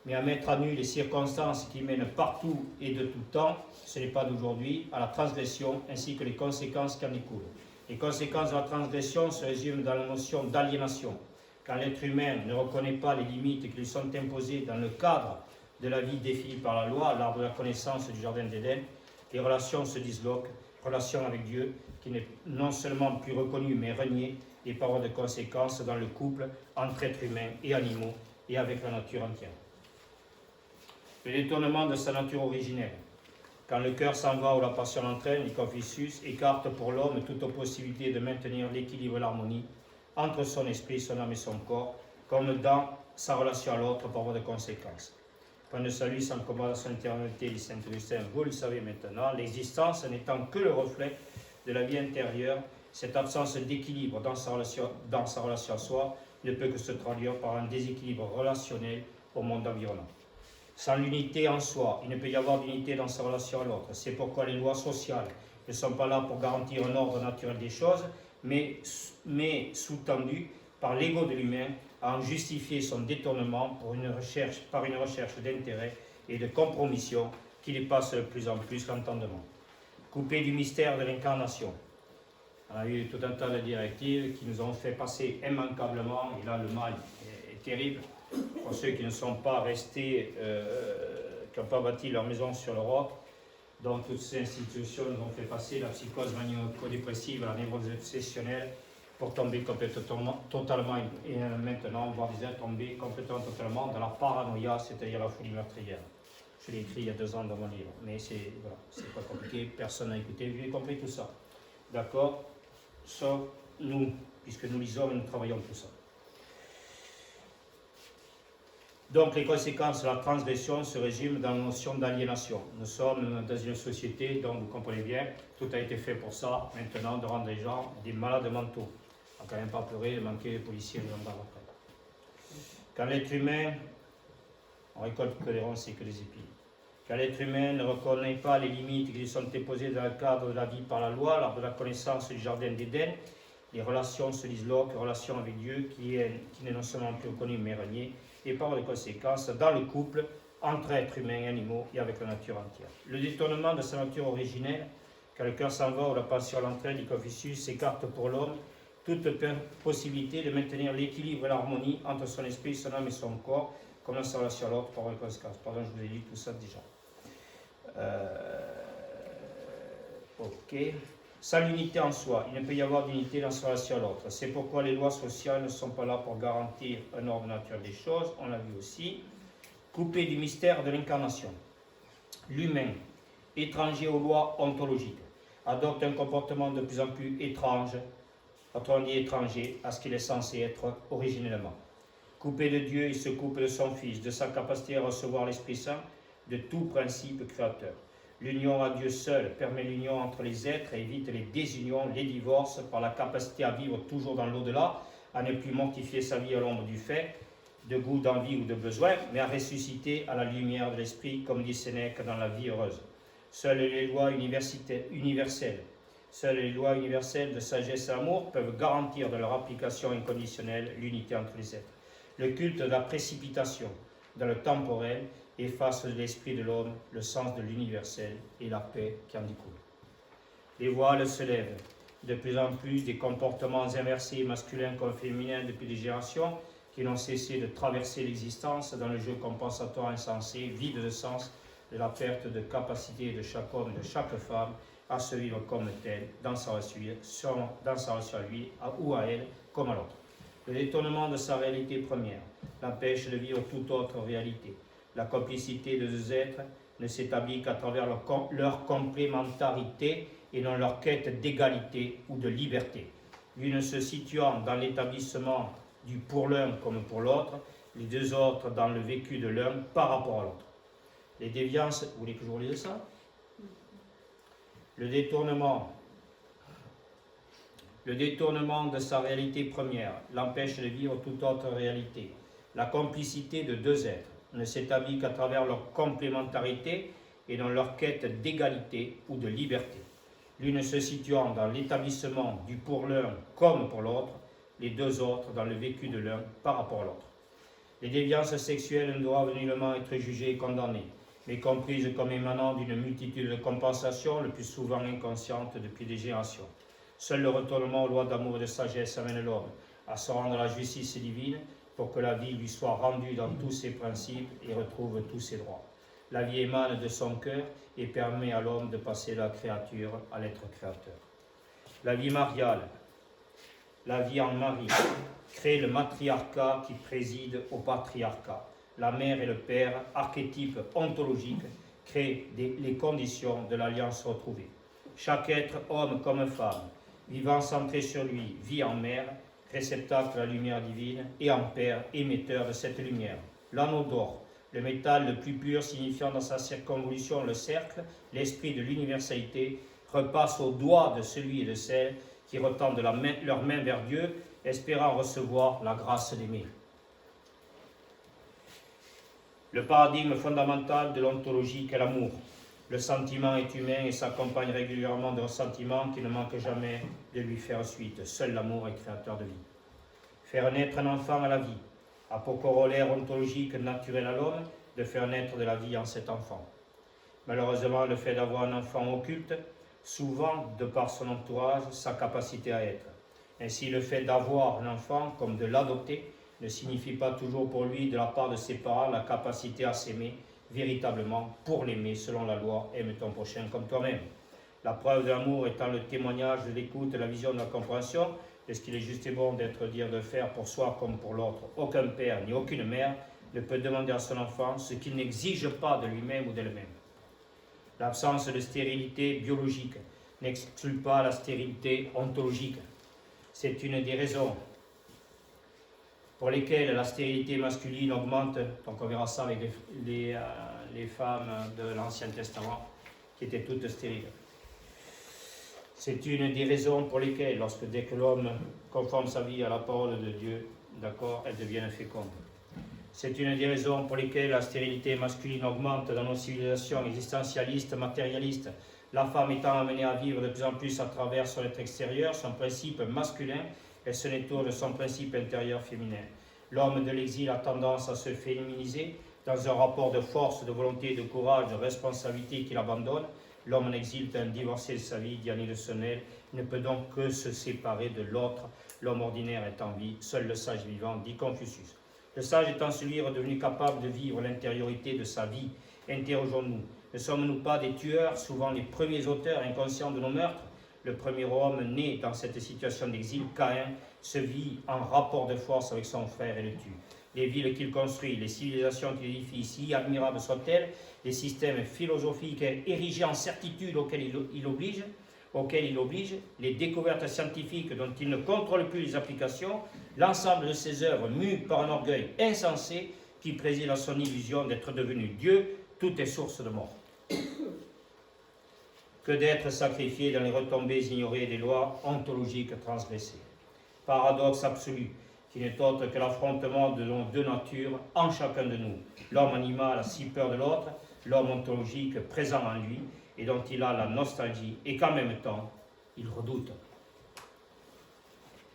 mais à mettre à nu les circonstances qui mènent partout et de tout temps, ce n'est pas d'aujourd'hui, à la transgression ainsi que les conséquences qui en découlent. Les conséquences de la transgression se résument dans la notion d'aliénation. Quand l'être humain ne reconnaît pas les limites qui lui sont imposées dans le cadre de la vie définie par la loi, l'arbre de la connaissance du jardin d'Éden, les relations se disloquent, relations avec Dieu, qui n'est non seulement plus reconnu mais renié, et par voie de conséquence dans le couple entre êtres humains et animaux et avec la nature entière. Le détournement de sa nature originelle. Quand le cœur s'en va ou la passion l'entraîne, dit Confucius, écarte pour l'homme toute possibilité de maintenir l'équilibre et l'harmonie, entre son esprit, son âme et son corps, comme dans sa relation à l'autre par voie de conséquence. Point de salut sans combat son éternité, dit Saint Augustin, vous le savez maintenant, l'existence n'étant que le reflet de la vie intérieure, cette absence d'équilibre dans sa relation à soi ne peut que se traduire par un déséquilibre relationnel au monde environnant. Sans l'unité en soi, il ne peut y avoir d'unité dans sa relation à l'autre. C'est pourquoi les lois sociales ne sont pas là pour garantir un ordre naturel des choses, mais sous-tendues par l'ego de l'humain à en justifier son détournement par une recherche d'intérêt et de compromission qui dépasse de plus en plus l'entendement. Coupé du mystère de l'incarnation. On a eu tout un tas de directives qui nous ont fait passer immanquablement, et là le mal est terrible, pour ceux qui ne sont pas restés, qui n'ont pas bâti leur maison sur le roc. Donc toutes ces institutions nous ont fait passer la psychose maniaco-dépressive, la névrose obsessionnelle, pour tomber complètement, totalement, et maintenant, on va déjà tomber complètement, totalement dans la paranoïa, c'est-à-dire la folie meurtrière. Je l'ai écrit il y a 2 ans dans mon livre, mais c'est voilà, pas compliqué, personne n'a écouté, j'ai compris tout ça. D'accord? Sauf nous, puisque nous lisons et nous travaillons tout ça. Donc les conséquences de la transgression se résument dans la notion d'aliénation. Nous sommes dans une société dont vous comprenez bien, tout a été fait pour ça, maintenant, de rendre les gens des malades mentaux. On n'a quand même pas pleuré de manquer de policiers et de gendarmes après. Quand l'être humain, on récolte que des ronces et que des épines. Quand l'être humain ne reconnaît pas les limites qui lui sont imposées dans le cadre de la vie par la loi, lors de la connaissance du jardin d'Éden, les relations se disloquent, relations avec Dieu qui n'est non seulement plus reconnu mais renié, et par les conséquences dans le couple entre êtres humains et animaux et avec la nature entière. Le détournement de sa nature originelle, quand le cœur s'en va ou la passion l'entraîne, dit Confucius, s'écarte pour l'homme toute possibilité de maintenir l'équilibre et l'harmonie entre son esprit, son âme et son corps, comme dans sa relation à l'autre par les conséquences. Pardon, je vous ai dit tout ça déjà. Ok. Sans l'unité en soi, il ne peut y avoir d'unité dans sa relation à l'autre. C'est pourquoi les lois sociales ne sont pas là pour garantir un ordre naturel des choses, on l'a vu aussi. Coupé du mystère de l'incarnation. L'humain, étranger aux lois ontologiques, adopte un comportement de plus en plus étrange, autrement dit étranger, à ce qu'il est censé être originellement. Coupé de Dieu, il se coupe de son Fils, de sa capacité à recevoir l'Esprit Saint, de tout principe créateur. L'union à Dieu seul permet l'union entre les êtres et évite les désunions, les divorces, par la capacité à vivre toujours dans l'au-delà, à ne plus mortifier sa vie à l'ombre du fait, de goût, d'envie ou de besoin, mais à ressusciter à la lumière de l'Esprit, comme dit Sénèque dans La vie heureuse. Seules les lois universelles, de sagesse et d'amour peuvent garantir de leur application inconditionnelle l'unité entre les êtres. Le culte de la précipitation dans le temporel efface de l'esprit de l'homme le sens de l'universel et la paix qui en découle. Les voiles se lèvent. De plus en plus, des comportements inversés, masculins comme féminins, depuis des générations, qui n'ont cessé de traverser l'existence dans le jeu compensatoire insensé, vide de sens, de la perte de capacité de chaque homme et de chaque femme à se vivre comme tel, dans sa relation à lui ou à elle, comme à l'autre. Le détournement de sa réalité première l'empêche de vivre toute autre réalité. La complicité de 2 êtres ne s'établit qu'à travers leur complémentarité et non leur quête d'égalité ou de liberté. L'une se situant dans l'établissement du pour l'un comme pour l'autre, les 2 autres dans le vécu de l'un par rapport à l'autre. Les déviances, vous voulez que je vous lise ça? Le détournement de sa réalité première l'empêche de vivre toute autre réalité. La complicité de 2 êtres ne s'établit qu'à travers leur complémentarité et dans leur quête d'égalité ou de liberté. L'une se situant dans l'établissement du pour l'un comme pour l'autre, les 2 autres dans le vécu de l'un par rapport à l'autre. Les déviances sexuelles ne doivent nullement être jugées et condamnées, mais comprises comme émanant d'une multitude de compensations, le plus souvent inconscientes depuis des générations. Seul le retournement aux lois d'amour et de sagesse amène l'homme à se rendre à la justice divine pour que la vie lui soit rendue dans tous ses principes et retrouve tous ses droits. La vie émane de son cœur et permet à l'homme de passer de la créature à l'être créateur. La vie mariale, la vie en mari, crée le matriarcat qui préside au patriarcat. La mère et le père, archétypes ontologiques, créent les conditions de l'alliance retrouvée. Chaque être, homme comme femme, vivant centré sur lui, vie en mère, réceptacle de la lumière divine et ampère émetteur de cette lumière. L'anneau d'or, le métal le plus pur signifiant dans sa circonvolution le cercle, l'esprit de l'universalité, repasse au doigt de celui et de celle qui retendent leur main vers Dieu, espérant recevoir la grâce d'aimer. Le paradigme fondamental de l'ontologie qu'est l'amour. Le sentiment est humain et s'accompagne régulièrement d'un sentiment qui ne manque jamais de lui faire suite. Seul l'amour est créateur de vie. Faire naître un enfant à la vie a pour corollaire ontologique naturel à l'homme de faire naître de la vie en cet enfant. Malheureusement, le fait d'avoir un enfant occulte, souvent, de par son entourage, sa capacité à être. Ainsi, le fait d'avoir un enfant, comme de l'adopter, ne signifie pas toujours pour lui, de la part de ses parents, la capacité à s'aimer véritablement pour l'aimer selon la loi « aime ton prochain comme toi-même ». La preuve de l'amour étant le témoignage de l'écoute, de la vision, de la compréhension, de ce qu'il est juste et bon d'être dit, de faire pour soi comme pour l'autre. Aucun père ni aucune mère ne peut demander à son enfant ce qu'il n'exige pas de lui-même ou d'elle-même. L'absence de stérilité biologique n'exclut pas la stérilité ontologique. C'est une des raisons pour lesquelles la stérilité masculine augmente. Donc on verra ça avec les femmes de l'Ancien Testament qui étaient toutes stériles. C'est une des raisons pour lesquelles, dès que l'homme conforme sa vie à la parole de Dieu, d'accord, elle devient féconde. C'est une des raisons pour lesquelles la stérilité masculine augmente dans nos civilisations existentialistes, matérialistes, la femme étant amenée à vivre de plus en plus à travers son être extérieur, son principe masculin, et se détourne de son principe intérieur féminin. L'homme de l'exil a tendance à se féminiser dans un rapport de force, de volonté, de courage, de responsabilité qu'il abandonne. L'homme en exil est un divorcé de sa vie, dit Annie de Sonnel, ne peut donc que se séparer de l'autre. L'homme ordinaire est en vie, seul le sage vivant, dit Confucius. Le sage étant celui redevenu capable de vivre l'intériorité de sa vie. Interrogeons-nous, ne sommes-nous pas des tueurs, souvent les premiers auteurs inconscients de nos meurtres? Le premier homme né dans cette situation d'exil, Caïn, se vit en rapport de force avec son frère et le tue. Les villes qu'il construit, les civilisations qu'il édifie, si admirables soient-elles, les systèmes philosophiques érigés en certitude auxquels il oblige, les découvertes scientifiques dont il ne contrôle plus les applications, l'ensemble de ses œuvres mues par un orgueil insensé qui préside à son illusion d'être devenu Dieu, tout est source de mort. Que d'être sacrifié dans les retombées ignorées des lois ontologiques transgressées. Paradoxe absolu, qui n'est autre que l'affrontement de nos deux natures en chacun de nous. L'homme animal a si peur de l'autre, l'homme ontologique présent en lui, et dont il a la nostalgie, et qu'en même temps, il redoute.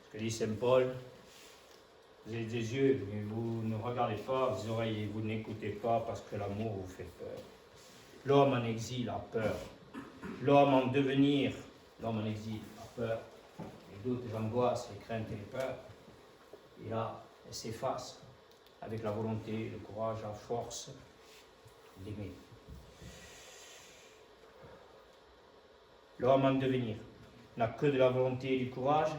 Ce que dit Saint Paul, vous avez des yeux, mais vous ne regardez pas, des oreilles, et vous n'écoutez pas, parce que l'amour vous fait peur. L'homme en exil a peur. L'homme en devenir, l'homme en exil a peur. Les doutes, les angoisses, les craintes et les peurs. Et là, elle s'efface avec la volonté, le courage, la force d'aimer. L'homme en devenir n'a que de la volonté et du courage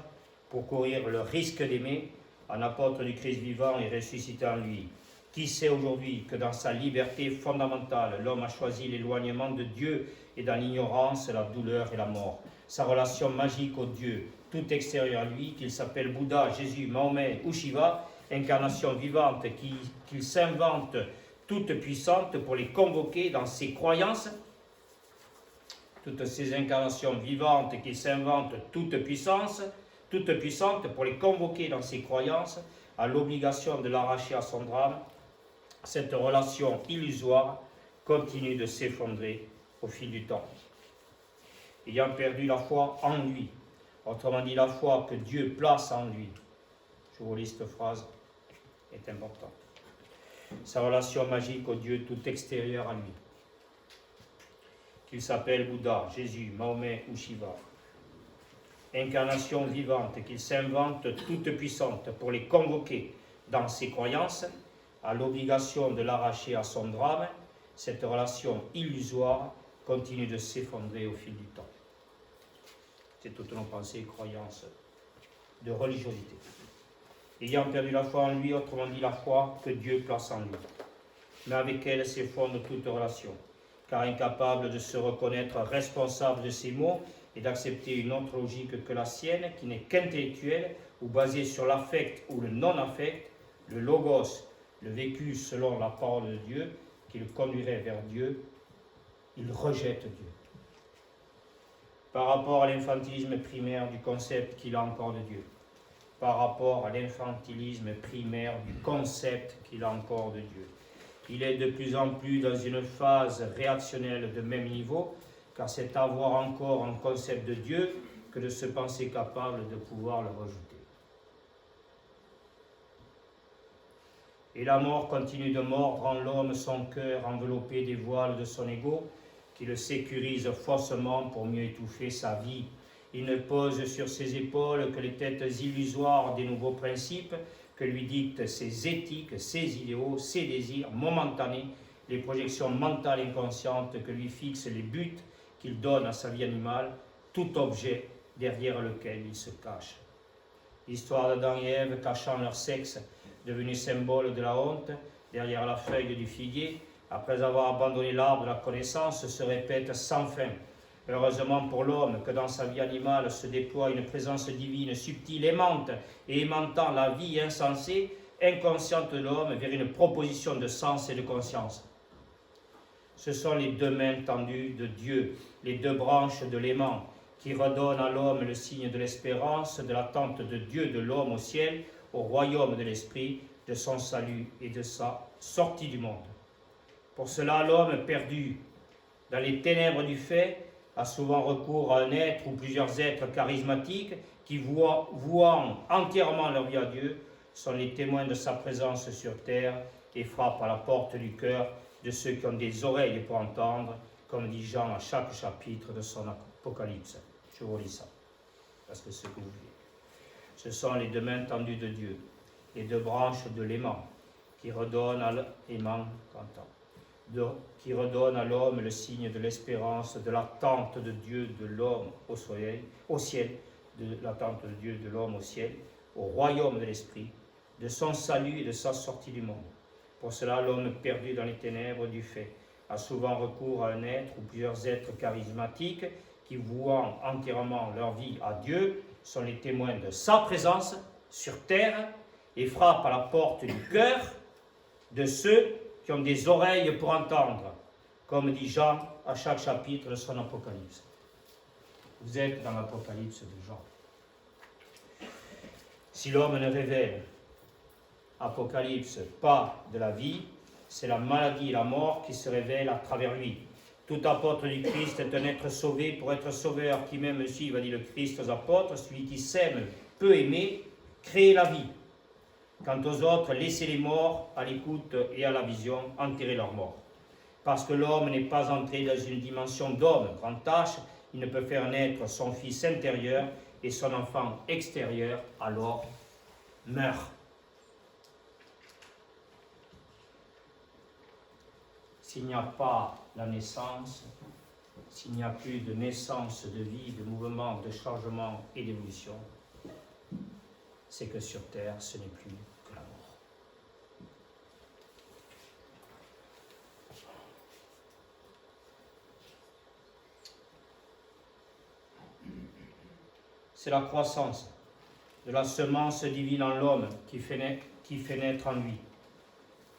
pour courir le risque d'aimer en apôtre du Christ vivant et ressuscité en lui. Qui sait aujourd'hui que dans sa liberté fondamentale, l'homme a choisi l'éloignement de Dieu et dans l'ignorance, la douleur et la mort. Sa relation magique au Dieu, tout extérieur à lui, qu'il s'appelle Bouddha, Jésus, Mahomet ou Shiva, incarnation vivante qu'il s'invente toute puissante pour les convoquer dans ses croyances, toutes ces incarnations vivantes qu'il s'invente toute puissante pour les convoquer dans ses croyances, à l'obligation de l'arracher à son drame, cette relation illusoire continue de s'effondrer au fil du temps. Ayant perdu la foi en lui, autrement dit la foi que Dieu place en lui, je vous lis cette phrase, est importante. Sa relation magique au Dieu tout extérieur à lui, qu'il s'appelle Bouddha, Jésus, Mahomet ou Shiva, incarnation vivante qu'il s'invente toute puissante pour les convoquer dans ses croyances, à l'obligation de l'arracher à son drame, cette relation illusoire continue de s'effondrer au fil du temps. C'est toutes nos pensées et croyances de religiosité. Ayant perdu la foi en lui, autrement dit la foi que Dieu place en lui, mais avec elle s'effondre toute relation, car incapable de se reconnaître responsable de ses maux, et d'accepter une autre logique que la sienne, qui n'est qu'intellectuelle ou basée sur l'affect ou le non-affect, le logos, le vécu selon la parole de Dieu, qui le conduirait vers Dieu, il rejette Dieu. Par rapport à l'infantilisme primaire du concept qu'il a encore de Dieu, par rapport à l'infantilisme primaire du concept qu'il a encore de Dieu, il est de plus en plus dans une phase réactionnelle de même niveau, car c'est avoir encore un concept de Dieu que de se penser capable de pouvoir le rejeter. Et la mort continue de mordre en l'homme son cœur enveloppé des voiles de son ego, qui le sécurise faussement pour mieux étouffer sa vie. Il ne pose sur ses épaules que les têtes illusoires des nouveaux principes que lui dictent ses éthiques, ses idéaux, ses désirs momentanés, les projections mentales inconscientes que lui fixent les buts qu'il donne à sa vie animale, tout objet derrière lequel il se cache. L'histoire d'Adam et Ève cachant leur sexe, devenu symbole de la honte, derrière la feuille du figuier, après avoir abandonné l'arbre de la connaissance, se répète sans fin. Heureusement pour l'homme que dans sa vie animale se déploie une présence divine subtile, aimante et aimantant la vie insensée, inconsciente de l'homme vers une proposition de sens et de conscience. Ce sont les deux mains tendues de Dieu, les deux branches de l'aimant, qui redonnent à l'homme le signe de l'espérance, de l'attente de Dieu, de l'homme au ciel, au royaume de l'esprit, de son salut et de sa sortie du monde. Pour cela, l'homme perdu dans les ténèbres du fait a souvent recours à un être ou plusieurs êtres charismatiques qui, vouant entièrement leur vie à Dieu, sont les témoins de sa présence sur terre et frappent à la porte du cœur de ceux qui ont des oreilles pour entendre, comme dit Jean à chaque chapitre de son Apocalypse. Je vous lis ça, parce que c'est ce que vous voulez. Ce sont les deux mains tendues de Dieu, les deux branches de l'aimant, qui redonnent à qui redonne à l'homme le signe de l'espérance, de l'attente de Dieu de l'homme au ciel, de l'attente de Dieu de l'homme au ciel, au royaume de l'esprit, de son salut et de sa sortie du monde. Pour cela, l'homme perdu dans les ténèbres du fait a souvent recours à un être ou plusieurs êtres charismatiques qui, vouant entièrement leur vie à Dieu, sont les témoins de sa présence sur terre et frappent à la porte du cœur de ceux qui ont des oreilles pour entendre, comme dit Jean à chaque chapitre de son Apocalypse. Vous êtes dans l'Apocalypse de Jean. Si l'homme ne révèle, Apocalypse, pas de la vie, c'est la maladie et la mort qui se révèlent à travers lui. Tout apôtre du Christ est un être sauvé pour être sauveur, qui même suit, va dire le Christ aux apôtres, celui qui sème, peut aimer, créer la vie. Quant aux autres, laissez les morts à l'écoute et à la vision, enterrer leurs morts. Parce que l'homme n'est pas entré dans une dimension d'homme, grande tâche, il ne peut faire naître son fils intérieur et son enfant extérieur, alors meurt. S'il n'y a pas la naissance, s'il n'y a plus de naissance, de vie, de mouvement, de changement et d'évolution, c'est que sur terre, ce n'est plus que la mort. C'est la croissance de la semence divine en l'homme qui fait naître en lui.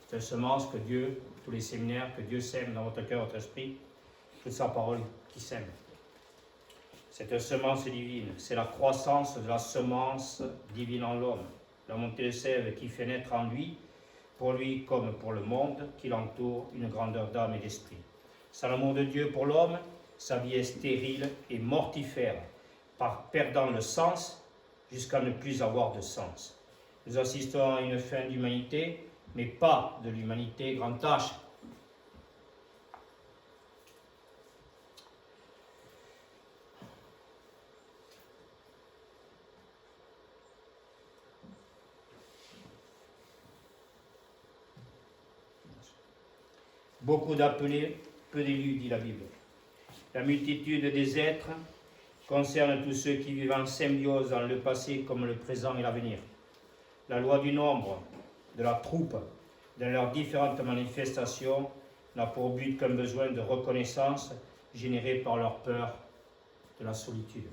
C'est une semence que Dieu, tous les séminaires, que Dieu sème dans votre cœur, votre esprit, toute sa parole qui sème. C'est une semence divine, c'est la croissance de la semence divine en l'homme, la montée de sève qui fait naître en lui, pour lui comme pour le monde qui l'entoure, une grandeur d'âme et d'esprit. Sans l'amour de Dieu pour l'homme, sa vie est stérile et mortifère, perdant le sens jusqu'à ne plus avoir de sens. Nous assistons à une fin d'humanité, mais pas de l'humanité grande tâche. Beaucoup d'appelés, peu d'élus, dit la Bible. La multitude des êtres concerne tous ceux qui vivent en symbiose dans le passé comme le présent et l'avenir. La loi du nombre de la troupe, dans leurs différentes manifestations, n'a pour but qu'un besoin de reconnaissance généré par leur peur de la solitude.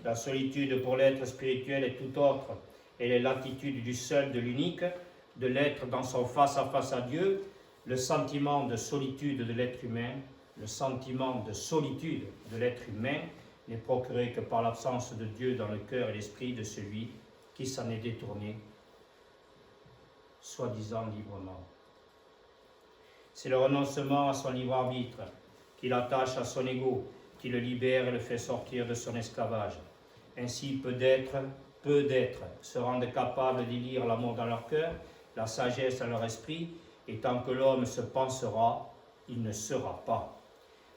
La solitude pour l'être spirituel est tout autre. Elle est l'attitude du seul, de l'unique, de l'être dans son face-à-face à Dieu, le sentiment de solitude de l'être humain. Le sentiment de solitude de l'être humain n'est procuré que par l'absence de Dieu dans le cœur et l'esprit de celui qui s'en est détourné, soi-disant librement. C'est le renoncement à son libre arbitre qui l'attache à son ego, qui le libère et le fait sortir de son esclavage. Ainsi, peu d'êtres se rendent capables d'élire l'amour dans leur cœur, la sagesse dans leur esprit, et tant que l'homme se pensera, il ne sera pas.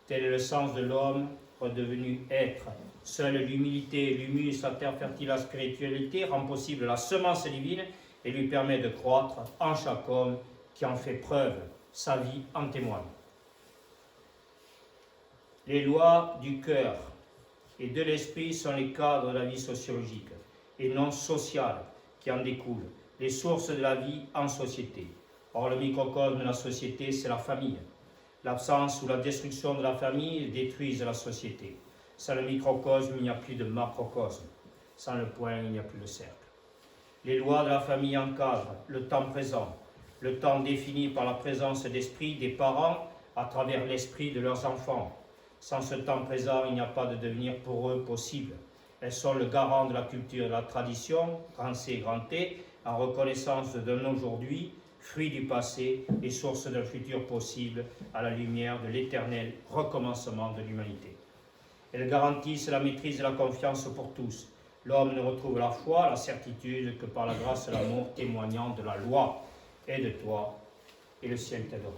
Tel est le sens de l'homme redevenu être. Seule l'humilité, l'humus, la terre fertile, la spiritualité rend possible la semence divine et lui permet de croître en chaque homme qui en fait preuve. Sa vie en témoigne. Les lois du cœur et de l'esprit sont les cadres de la vie sociologique et non sociale qui en découlent, les sources de la vie en société. Or, le microcosme de la société, c'est la famille. L'absence ou la destruction de la famille détruisent la société. Sans le microcosme, il n'y a plus de macrocosme. Sans le point, il n'y a plus de cercle. Les lois de la famille encadrent le temps présent, le temps défini par la présence d'esprit des parents à travers l'esprit de leurs enfants. Sans ce temps présent, il n'y a pas de devenir pour eux possible. Elles sont le garant de la culture et de la tradition, grand C, grand T, en reconnaissance d'un aujourd'hui, fruit du passé et source d'un futur possible à la lumière de l'éternel recommencement de l'humanité. Elles garantissent la maîtrise et la confiance pour tous. L'homme ne retrouve la foi, la certitude que par la grâce et l'amour témoignant de la loi. Aide-toi et le ciel t'aidera.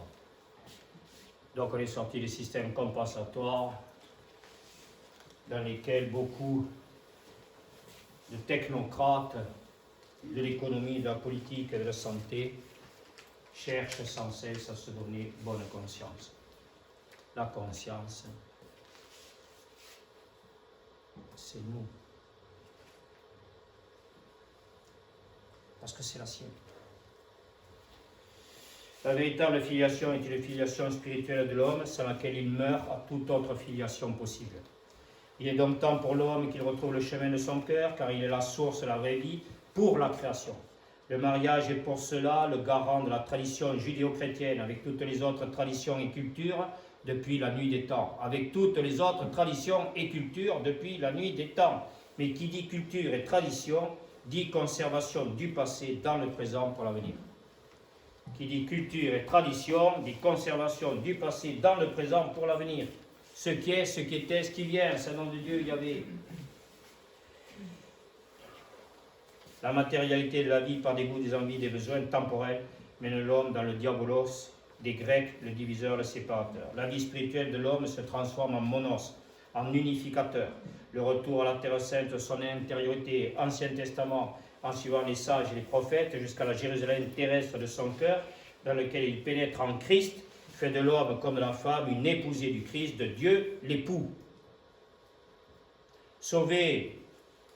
Donc on est sorti des systèmes compensatoires dans lesquels beaucoup de technocrates de l'économie, de la politique et de la santé cherchent sans cesse à se donner bonne conscience. La conscience, c'est nous. Parce que c'est la sienne. La véritable filiation est une filiation spirituelle de l'homme, sans laquelle il meurt à toute autre filiation possible. Il est donc temps pour l'homme qu'il retrouve le chemin de son cœur, car il est la source de la vraie vie pour la création. Le mariage est pour cela le garant de la tradition judéo-chrétienne, avec toutes les autres traditions et cultures depuis la nuit des temps. Avec toutes les autres traditions et cultures depuis la nuit des temps. Mais qui dit culture et tradition, dit conservation du passé dans le présent pour l'avenir. Qui dit culture et tradition, dit conservation du passé dans le présent pour l'avenir. Ce qui est, ce qui était, ce qui vient, c'est le nom de Dieu, Yahvé. La matérialité de la vie par des goûts, des envies, des besoins temporels mène l'homme dans le diabolos des Grecs, le diviseur, le séparateur. La vie spirituelle de l'homme se transforme en monos, en unificateur. Le retour à la terre sainte, son intériorité, Ancien Testament, en suivant les sages et les prophètes, jusqu'à la Jérusalem terrestre de son cœur, dans lequel il pénètre en Christ, fait de l'homme comme de la femme une épousée du Christ, de Dieu, l'époux. Sauver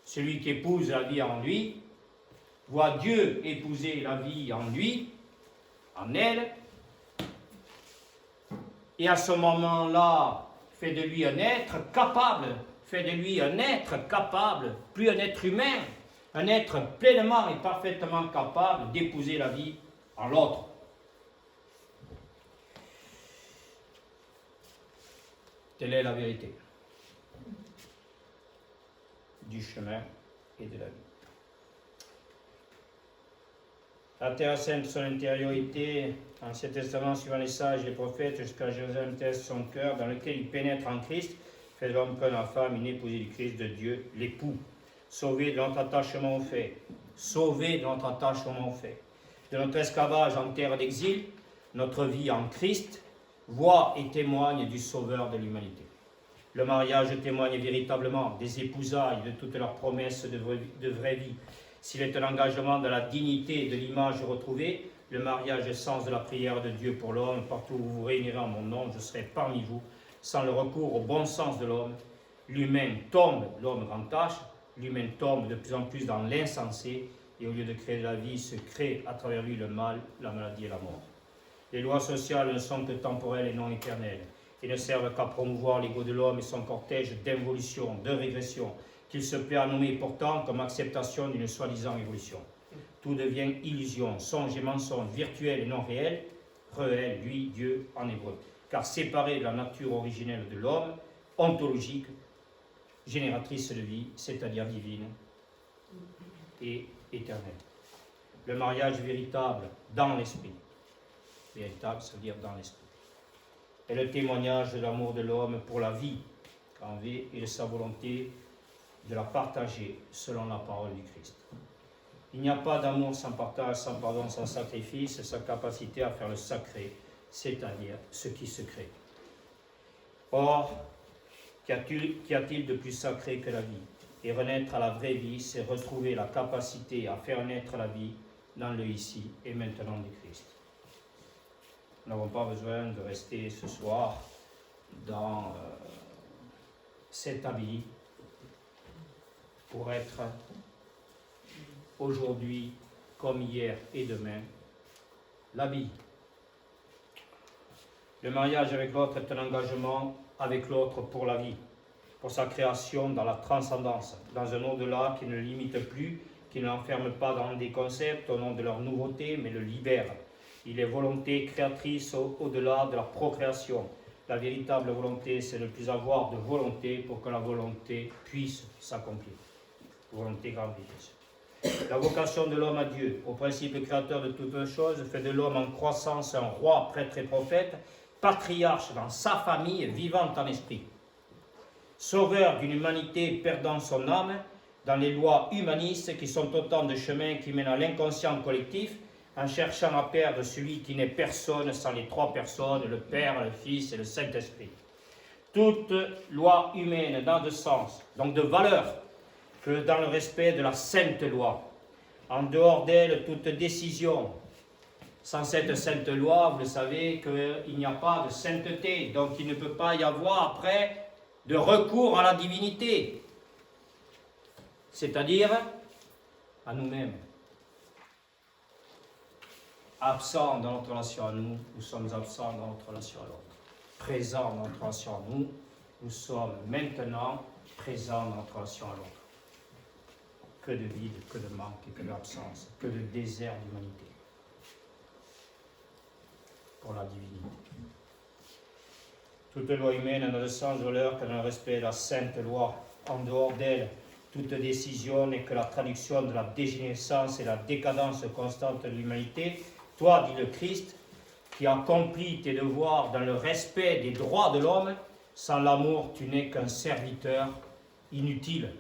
celui qui épouse la vie en lui, voit Dieu épouser la vie en lui, en elle, et à ce moment-là, fait de lui un être capable, plus un être humain, un être pleinement et parfaitement capable d'épouser la vie en l'autre. Telle est la vérité du chemin et de la vie. La terre sainte, son intériorité, Ancien Testament suivant les sages et les prophètes, jusqu'à Jérusalem terrestre, son cœur, dans lequel il pénètre en Christ, fait de l'homme comme la femme une épousée du Christ, de Dieu, l'époux. Sauvé de notre attachement au fait, de notre esclavage en terre d'exil, notre vie en Christ, voit et témoigne du Sauveur de l'humanité. Le mariage témoigne véritablement des épousailles, de toutes leurs promesses de vraie vie. S'il est un engagement de la dignité et de l'image retrouvée, le mariage est sens de la prière de Dieu pour l'homme. Partout où vous vous réunirez en mon nom, je serai parmi vous. Sans le recours au bon sens de l'homme, l'humain tombe, l'homme entache, l'humain tombe de plus en plus dans l'insensé, et au lieu de créer de la vie, se crée à travers lui le mal, la maladie et la mort. Les lois sociales ne sont que temporelles et non éternelles. et ne servent qu'à promouvoir l'ego de l'homme et son cortège d'involution, de régression, qu'il se plaît à nommer pourtant comme acceptation d'une soi-disant évolution. Tout devient illusion, songe et mensonge, virtuel et non réel, réel, lui, Dieu, en hébreu. Car séparé de la nature originelle de l'homme, ontologique, génératrice de vie, c'est-à-dire divine et éternelle. Le mariage véritable dans l'esprit, véritable, ça veut dire dans l'esprit, est le témoignage de l'amour de l'homme pour la vie en vie et de sa volonté de la partager selon la parole du Christ. Il n'y a pas d'amour sans partage, sans pardon, sans sacrifice, sa capacité à faire le sacré, c'est-à-dire ce qui se crée. Or, qu'y a-t-il de plus sacré que la vie? Et renaître à la vraie vie, c'est retrouver la capacité à faire naître la vie dans le ici et maintenant du Christ. Nous n'avons pas besoin de rester ce soir dans cet habit pour être aujourd'hui, comme hier et demain, l'habit. Le mariage avec l'autre est un engagement avec l'autre pour la vie, pour sa création dans la transcendance, dans un au-delà qui ne le limite plus, qui ne l'enferme pas dans des concepts au nom de leur nouveauté, mais le libère. Il est volonté créatrice au-delà de la procréation. La véritable volonté, c'est de ne plus avoir de volonté pour que la volonté puisse s'accomplir. Volonté grandieuse. La vocation de l'homme à Dieu, au principe créateur de toutes choses, fait de l'homme en croissance un roi, prêtre et prophète, patriarche dans sa famille, vivant en esprit. Sauveur d'une humanité perdant son âme dans les lois humanistes qui sont autant de chemins qui mènent à l'inconscient collectif en cherchant à perdre celui qui n'est personne sans les trois personnes, le Père, le Fils et le Saint-Esprit. Toute loi humaine n'a de sens, donc de valeur, que dans le respect de la sainte loi. En dehors d'elle, toute décision. Sans cette sainte loi, vous le savez qu'il n'y a pas de sainteté, donc il ne peut pas y avoir après de recours à la divinité, c'est-à-dire à nous-mêmes. Absents dans notre relation à nous, nous sommes absents dans notre relation à l'autre. Présents dans notre relation à nous, nous sommes maintenant présents dans notre relation à l'autre. Que de vide, que de manque et que d'absence, que de désert d'humanité pour la divinité. Toute loi humaine n'a de sens de valeur que dans le respect de la sainte loi. En dehors d'elle, toute décision n'est que la traduction de la dégénérescence et la décadence constante de l'humanité. Toi, dit le Christ, qui accomplis tes devoirs dans le respect des droits de l'homme, sans l'amour, tu n'es qu'un serviteur inutile.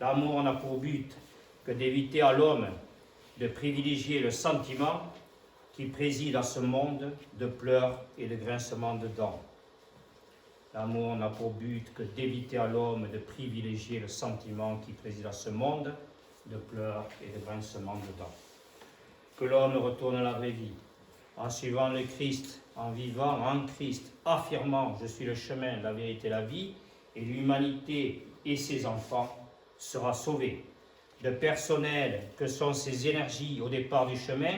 L'amour n'a pour but que d'éviter à l'homme de privilégier le sentiment qui préside à ce monde de pleurs et de grincements de dents. L'amour n'a pour but que d'éviter à l'homme de privilégier le sentiment qui préside à ce monde de pleurs et de grincements de dents. Que l'homme retourne à la vraie vie, en suivant le Christ, en vivant en Christ, affirmant « Je suis le chemin, la vérité, la vie », et l'humanité et ses enfants sera sauvée. De personnel que sont ses énergies au départ du chemin,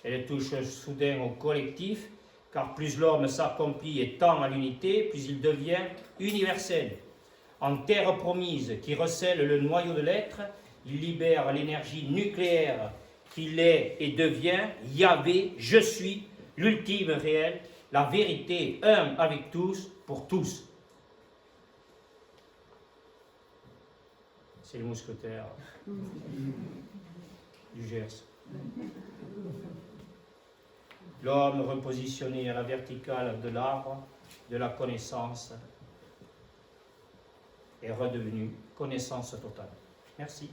elles touchent soudain au collectif, car plus l'homme s'accomplit et tend à l'unité, plus il devient universel. En terre promise qui recèle le noyau de l'être, il libère l'énergie nucléaire qu'il est et devient Yahvé, je suis, l'ultime réel, la vérité, un avec tous, pour tous. C'est le mousquetaire du Gers. L'homme repositionné à la verticale de l'arbre de la connaissance est redevenu connaissance totale. Merci.